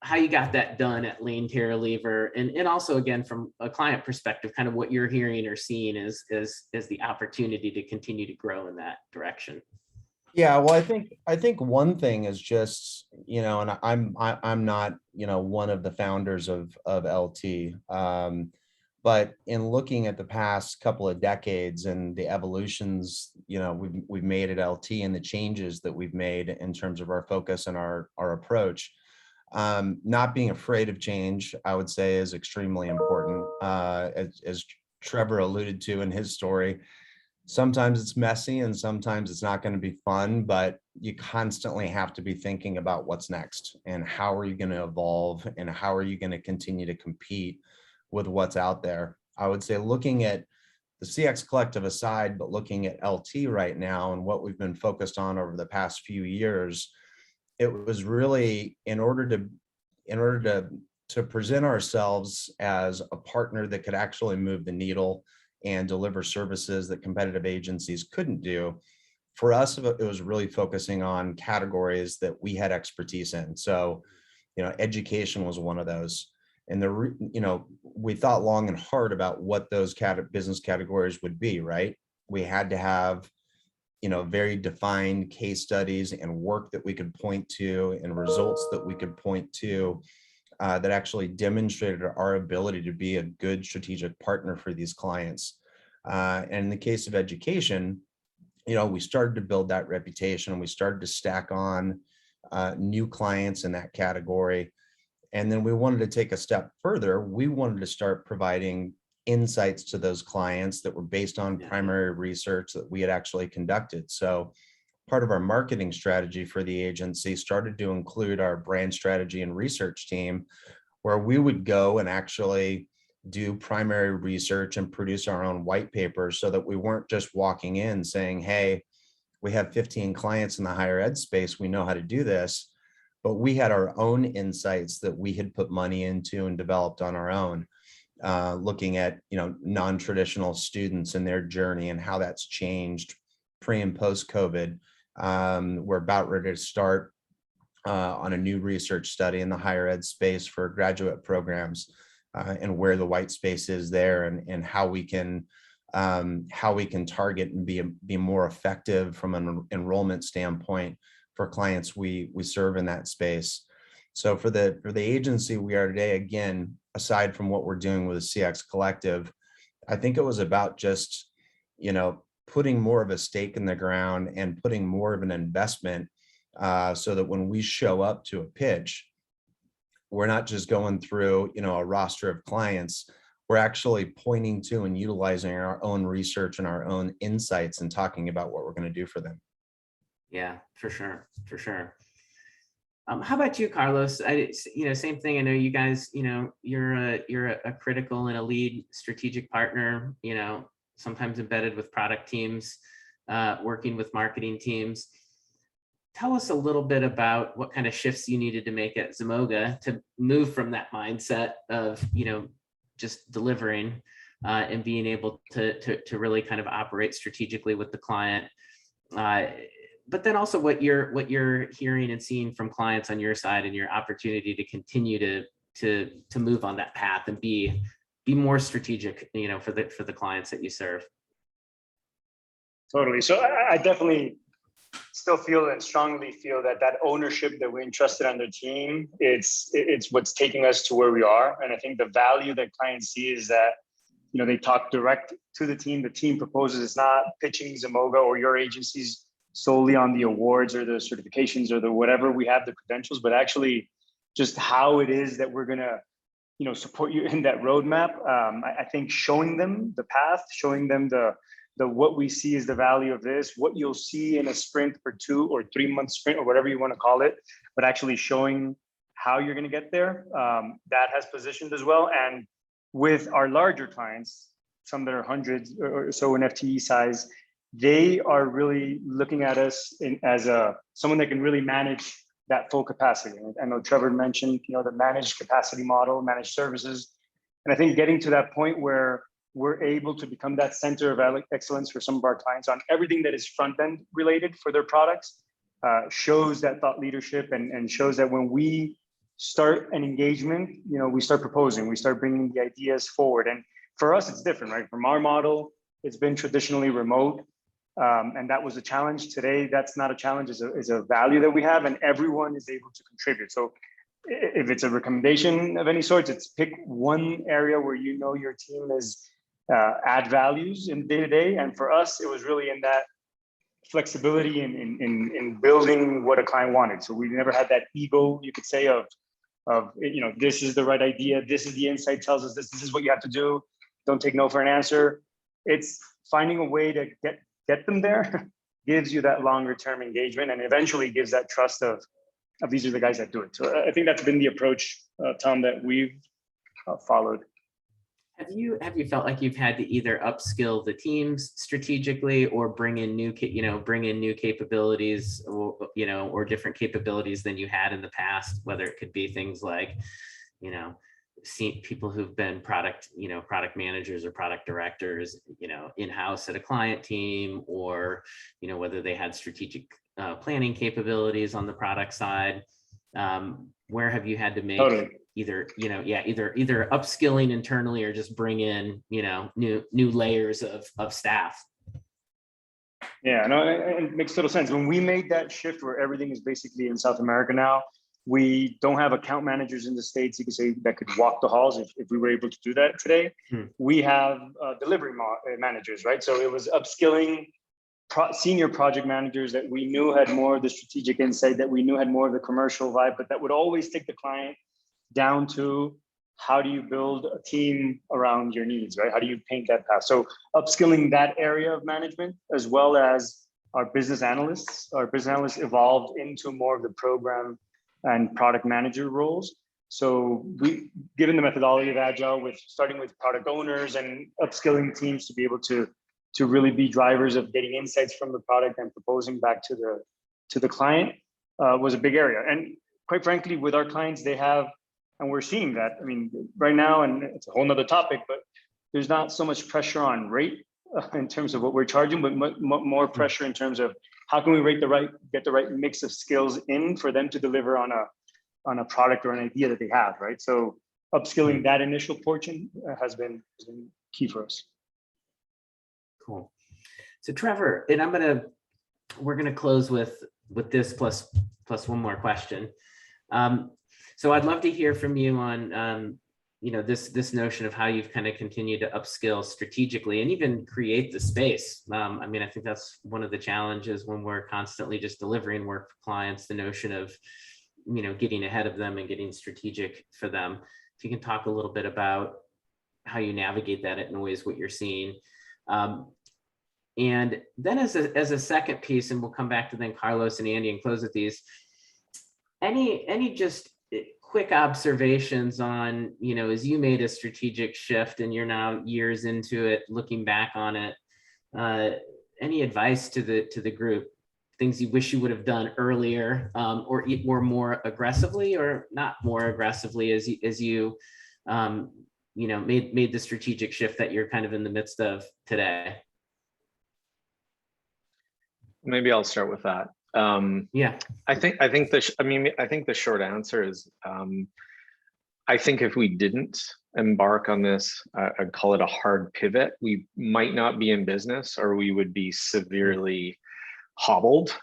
how you got that done at LaneTerralever, and also again, from a client perspective, kind of what you're hearing or seeing as the opportunity to continue to grow in that direction. Yeah, well, I think one thing is just, and I'm not, one of the founders of LT, but in looking at the past couple of decades and the evolutions, we've made at LT and the changes that we've made in terms of our focus and our approach, not being afraid of change, I would say, is extremely important. As Trevor alluded to in his story, sometimes it's messy and sometimes it's not going to be fun, but you constantly have to be thinking about what's next and how are you going to evolve and how are you going to continue to compete with what's out there. I would say, looking at the CX collective aside, but looking at LT right now and what we've been focused on over the past few years, it was really in order to present ourselves as a partner that could actually move the needle and deliver services that competitive agencies couldn't do. For us, it was really focusing on categories that we had expertise in. So, education was one of those. And we thought long and hard about what those business categories would be, right? We had to have, very defined case studies and work that we could point to and results that we could point to that actually demonstrated our ability to be a good strategic partner for these clients. And in the case of education, we started to build that reputation and we started to stack on new clients in that category. And then we wanted to take a step further. We wanted to start providing insights to those clients that were based on primary research that we had actually conducted. So part of our marketing strategy for the agency started to include our brand strategy and research team, where we would go and actually do primary research and produce our own white papers so that we weren't just walking in saying, hey, we have 15 clients in the higher ed space, we know how to do this. but we had our own insights that we had put money into and developed on our own, looking at, non-traditional students and their journey and how that's changed pre and post COVID. We're about ready to start on a new research study in the higher ed space for graduate programs, and where the white space is there, and how we can target and be more effective from an enrollment standpoint for clients we serve in that space. So for the agency we are today, again, aside from what we're doing with the CX Collective, I think it was about just, putting more of a stake in the ground and putting more of an investment, so that when we show up to a pitch, we're not just going through, a roster of clients. We're actually pointing to and utilizing our own research and our own insights and talking about what we're going to do for them. Yeah, for sure. How about you, Carlos? Same thing. I know you guys, you're a critical and a lead strategic partner, sometimes embedded with product teams, working with marketing teams. Tell us a little bit about what kind of shifts you needed to make at Zemoga to move from that mindset of, just delivering and being able to really kind of operate strategically with the client. But then also what you're hearing and seeing from clients on your side, and your opportunity to continue to move on that path and be more strategic, for the clients that you serve. Totally. So I definitely still feel and strongly feel that ownership that we entrusted on their team, it's what's taking us to where we are. And I think the value that clients see is that, they talk direct to the team proposes. It's not pitching Zemoga or your agencies solely on the awards or the certifications or the whatever we have, the credentials, but actually just how it is that we're going to, support you in that roadmap. I think showing them the path, showing them the what we see is the value of this, what you'll see in a sprint or 2 or 3 month sprint or whatever you want to call it, but actually showing how you're going to get there. That has positioned as well. And with our larger clients, some that are hundreds or so in FTE size, they are really looking at us as someone that can really manage that full capacity. I know Trevor mentioned, the managed capacity model, managed services. And I think getting to that point where we're able to become that center of excellence for some of our clients on everything that is front end related for their products, shows that thought leadership and shows that when we start an engagement, we start proposing, we start bringing the ideas forward. And for us, it's different, right? From our model, it's been traditionally remote. And that was a challenge. Today, that's not a challenge, it's a value that we have, and everyone is able to contribute. So if it's a recommendation of any sort, it's pick one area where your team is add values in day-to-day. And for us, it was really in that flexibility in building what a client wanted. So we never had that ego, you could say, of this is the right idea, this is the insight tells us this is what you have to do, don't take no for an answer. It's finding a way to get them there gives you that longer term engagement, and eventually gives that trust of these are the guys that do it. So I think that's been the approach, Tom, that we've followed. Have you felt like you've had to either upskill the teams strategically, or bring in new capabilities, or different capabilities than you had in the past? Whether it could be things like, see people who've been product managers or product directors, in-house at a client team, or, whether they had strategic planning capabilities on the product side. Where have you had to make either upskilling internally, or just bring in, new layers of staff? Yeah, no, it makes total sense. When we made that shift where everything is basically in South America now, we don't have account managers in the States, you could say, that could walk the halls if we were able to do that today. We have delivery managers, right? So it was upskilling senior project managers that we knew had more of the strategic insight, that we knew had more of the commercial vibe, but that would always take the client down to how do you build a team around your needs, right? How do you paint that path? So upskilling that area of management, as well as our business analysts. Our business analysts evolved into more of the program and product manager roles. So we, given the methodology of Agile, with starting with product owners and upskilling teams to be able to really be drivers of getting insights from the product and proposing back to the client, was a big area. And quite frankly, with our clients, they have, and we're seeing that. I mean, right now, and it's a whole nother topic, but there's not so much pressure on rate in terms of what we're charging, but more pressure in terms of how can we get the right mix of skills in for them to deliver on a product or an idea that they have, right? So upskilling that initial portion has been key for us. Cool. So Trevor, and we're gonna close with this plus one more question. So I'd love to hear from you on this notion of how you've kind of continued to upskill strategically and even create the space. I mean, I think that's one of the challenges when we're constantly just delivering work for clients, the notion of getting ahead of them and getting strategic for them. If you can talk a little bit about how you navigate that at Noise, what you're seeing. And then as a second piece, and we'll come back to then Carlos and Andy and close with these, any just quick observations on, as you made a strategic shift and you're now years into it, looking back on it, any advice to the group, things you wish you would have done earlier, or more aggressively, or not more aggressively as you made the strategic shift that you're kind of in the midst of today? Maybe I'll start with that. Yeah, I think the short answer is, I think if we didn't embark on this, I'd call it a hard pivot, we might not be in business, or we would be severely hobbled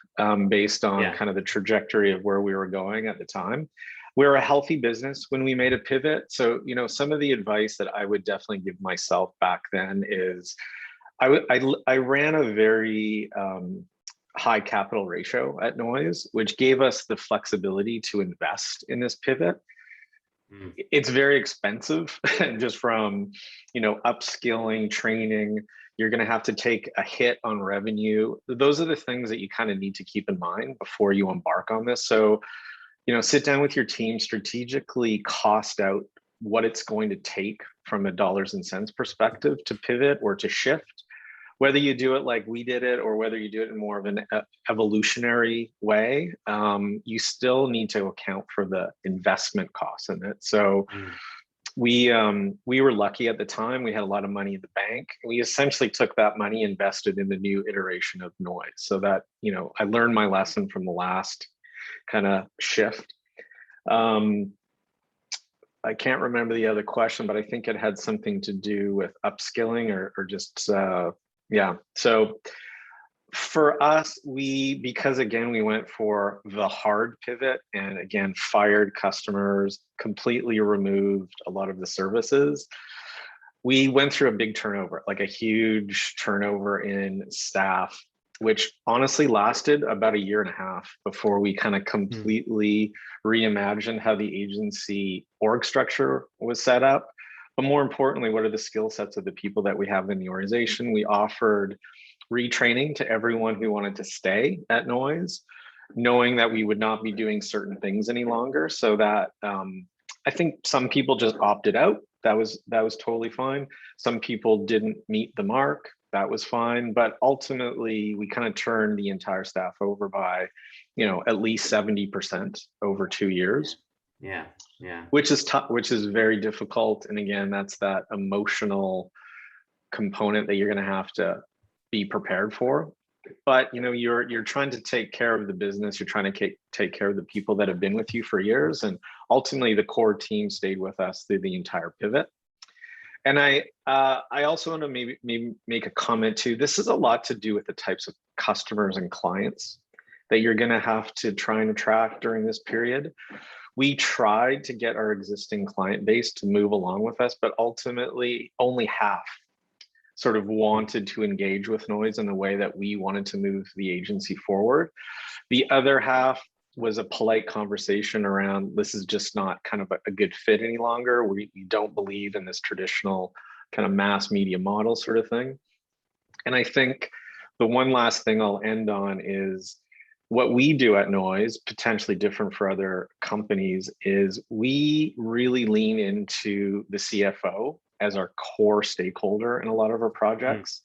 based on kind of the trajectory of where we were going at the time. We're a healthy business when we made a pivot. So, some of the advice that I would definitely give myself back then is I ran a very high capital ratio at Noise, which gave us the flexibility to invest in this pivot. It's very expensive just from, upskilling, training. You're going to have to take a hit on revenue. Those are the things that you kind of need to keep in mind before you embark on this. So, sit down with your team, strategically cost out what it's going to take from a dollars and cents perspective to pivot or to shift. Whether you do it like we did it, or whether you do it in more of an evolutionary way, you still need to account for the investment costs in it. So we were lucky at the time. We had a lot of money in the bank. We essentially took that money, invested in the new iteration of Noise, so that, I learned my lesson from the last kind of shift. I can't remember the other question, but I think it had something to do with upskilling or just, yeah. So for us, because again, we went for the hard pivot and again, fired customers, completely removed a lot of the services. We went through a big turnover, like a huge turnover in staff, which honestly lasted about 1.5 years before we kind of completely reimagined how the agency org structure was set up. But more importantly, what are the skill sets of the people that we have in the organization? We offered retraining to everyone who wanted to stay at Noise, knowing that we would not be doing certain things any longer. So that I think some people just opted out. That was totally fine. Some people didn't meet the mark. That was fine. But ultimately, we kind of turned the entire staff over by, at least 70% over 2 years. Yeah. Which is tough, which is very difficult. And again, that's that emotional component that you're going to have to be prepared for. But you're trying to take care of the business. You're trying to take care of the people that have been with you for years. And ultimately, the core team stayed with us through the entire pivot. And I also want to maybe make a comment too. This is a lot to do with the types of customers and clients that you're going to have to try and attract during this period. We tried to get our existing client base to move along with us, but ultimately only half sort of wanted to engage with Noise in the way that we wanted to move the agency forward. The other half was a polite conversation around, this is just not kind of a good fit any longer. We don't believe in this traditional kind of mass media model sort of thing. And I think the one last thing I'll end on is, what we do at Noise, potentially different for other companies, is we really lean into the CFO as our core stakeholder in a lot of our projects.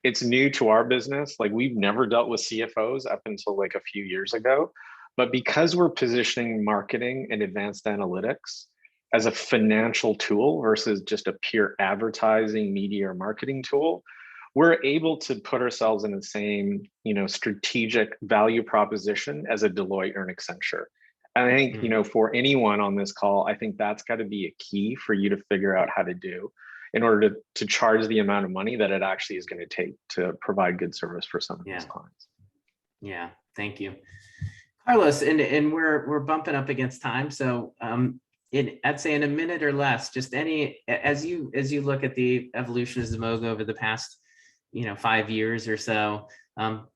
It's new to our business. Like, we've never dealt with CFOs up until like a few years ago, But because we're positioning marketing and advanced analytics as a financial tool versus just a pure advertising, media, or marketing tool, we're able to put ourselves in the same, strategic value proposition as a Deloitte or an Accenture. And I think, for anyone on this call, I think that's got to be a key for you to figure out how to do in order to charge the amount of money that it actually is going to take to provide good service for some of these clients. Yeah, thank you. Carlos, and we're bumping up against time. So I'd say in a minute or less, just as you look at the evolution of Zemoga over the past 5 years or so,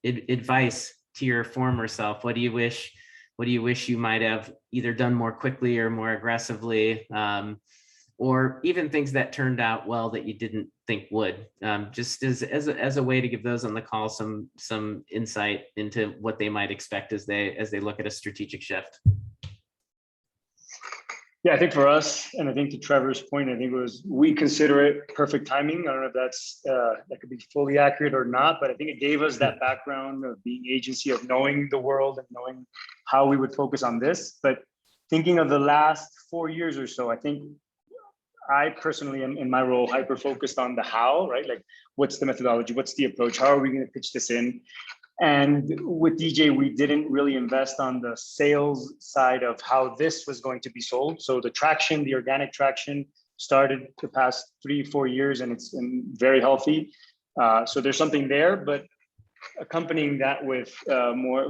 advice to your former self. What do you wish you might have either done more quickly or more aggressively, or even things that turned out well that you didn't think would? Just as a way to give those on the call some insight into what they might expect as they look at a strategic shift. Yeah, I think for us, and I think to Trevor's point, I think it was, we consider it perfect timing. I don't know if that could be fully accurate or not, but I think it gave us that background of being agency, of knowing the world and knowing how we would focus on this. But thinking of the last 4 years or so, I think I personally am in my role hyper focused on the how, right? Like, what's the methodology? What's the approach? How are we going to pitch this in? And with DJ, we didn't really invest on the sales side of how this was going to be sold. So the organic traction started the past 3-4 years, and it's been very healthy. So there's something there, but accompanying that with more,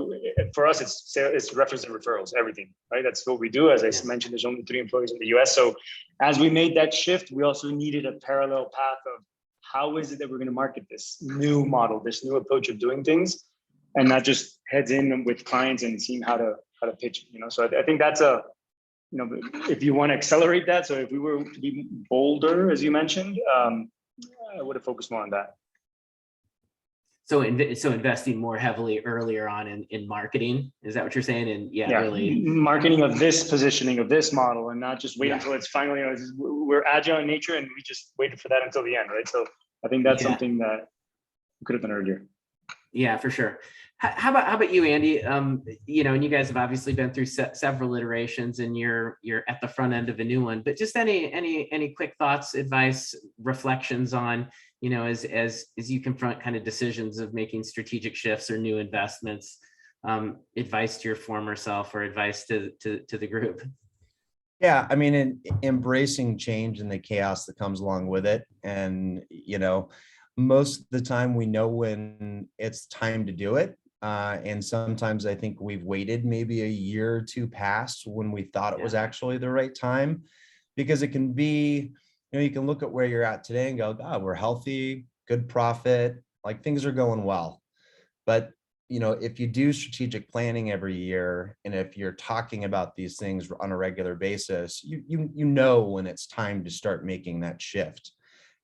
for us, it's reference and referrals, everything, right? That's what we do. As I mentioned, there's only 3 employees in the US. So as we made that shift, we also needed a parallel path of how is it that we're going to market this new model, this new approach of doing things, and not just heads in with clients and seeing how to pitch, So I think that's if you want to accelerate that. So if we were to be bolder, as you mentioned, I would have focused more on that. So investing more heavily earlier on in marketing, is that what you're saying? And really marketing of this positioning of this model, and not just wait until it's finally, we're agile in nature and we just waited for that until the end, right? So I think that's something that we could have done earlier. Yeah, for sure. How about you, Andy? And you guys have obviously been through several iterations, and you're at the front end of a new one. But just any quick thoughts, advice, reflections on as you confront kind of decisions of making strategic shifts or new investments, advice to your former self or advice to the group. Yeah, I mean, embracing change and the chaos that comes along with it, and most of the time we know when it's time to do it. And sometimes I think we've waited maybe a year or two past when we thought it was actually the right time, because it can be, you can look at where you're at today and go, God, we're healthy, good profit, like things are going well. But, if you do strategic planning every year, and if you're talking about these things on a regular basis, you know when it's time to start making that shift.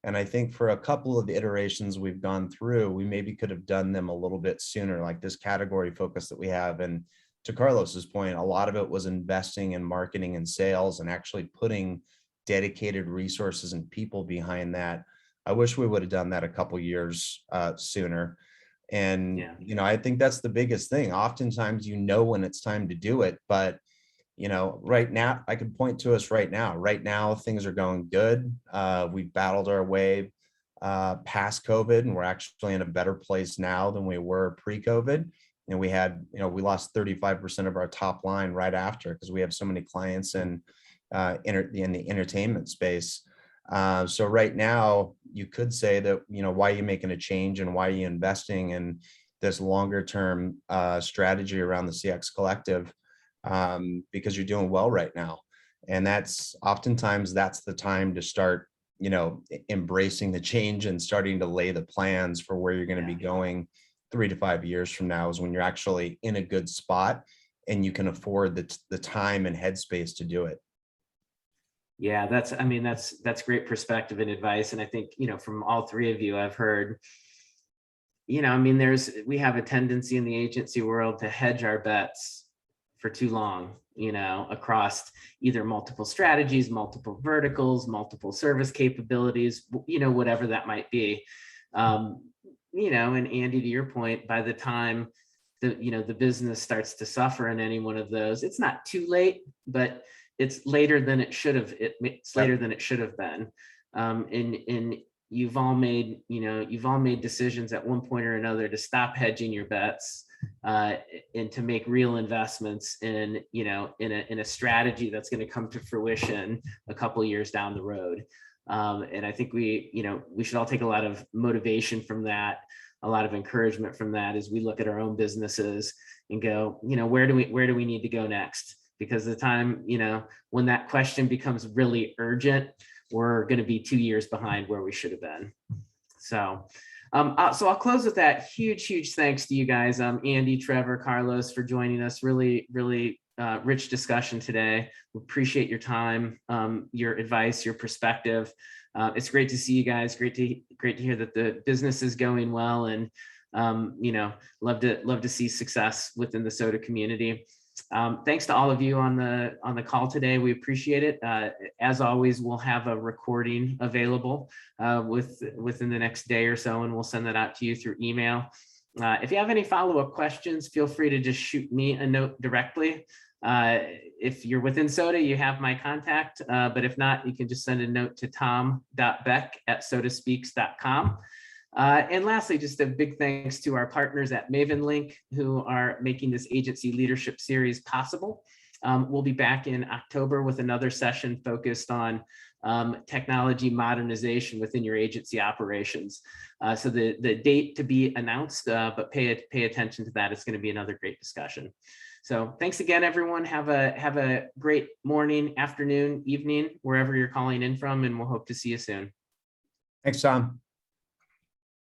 And I think for a couple of the iterations we've gone through, we maybe could have done them a little bit sooner, like this category focus that we have. And to Carlos's point, a lot of it was investing in marketing and sales and actually putting dedicated resources and people behind that. I wish we would have done that a couple years sooner. And, I think that's the biggest thing. Oftentimes, when it's time to do it, but right now, I could point to us right now. Right now, things are going good. We've battled our way past COVID, and we're actually in a better place now than we were pre-COVID. And we had, we lost 35% of our top line right after, because we have so many clients in the entertainment space. So right now, you could say that, why are you making a change and why are you investing in this longer term strategy around the CX Collective? Because you're doing well right now. And that's oftentimes the time to start, embracing the change and starting to lay the plans for where you're going to be going 3 to 5 years from now, is when you're actually in a good spot and you can afford the time and headspace to do it. Yeah, that's great perspective and advice. And I think, from all three of you, I've heard, we have a tendency in the agency world to hedge our bets for too long, across either multiple strategies, multiple verticals, multiple service capabilities, whatever that might be. And Andy, to your point, by the time the business starts to suffer in any one of those, it's not too late, but it's later than it should have. It's later than it should have been. And you've all made decisions at one point or another to stop hedging your bets and to make real investments in a strategy that's going to come to fruition a couple of years down the road. And I think we should all take a lot of motivation from that, a lot of encouragement from that as we look at our own businesses and go, where do we need to go next? Because the time, when that question becomes really urgent, we're going to be 2 years behind where we should have been. So I'll close with that. Huge thanks to you guys, Andy, Trevor, Carlos, for joining us. Really rich discussion today. We appreciate your time, your advice, your perspective. It's great to see you guys. Great to hear that the business is going well, and love to see success within the SoDA community. Thanks to all of you on the call today. We appreciate it. As always, we'll have a recording available within the next day or so, and we'll send that out to you through email. If you have any follow-up questions, feel free to just shoot me a note directly. If you're within SoDA, you have my contact, but if not, you can just send a note to tom.beck@sodaspeaks.com. And lastly, just a big thanks to our partners at MavenLink, who are making this agency leadership series possible. We'll be back in October with another session focused on technology modernization within your agency operations. So the date to be announced, but pay attention to that. It's going to be another great discussion. So thanks again, everyone. Have a great morning, afternoon, evening, wherever you're calling in from, and we'll hope to see you soon. Thanks, Tom.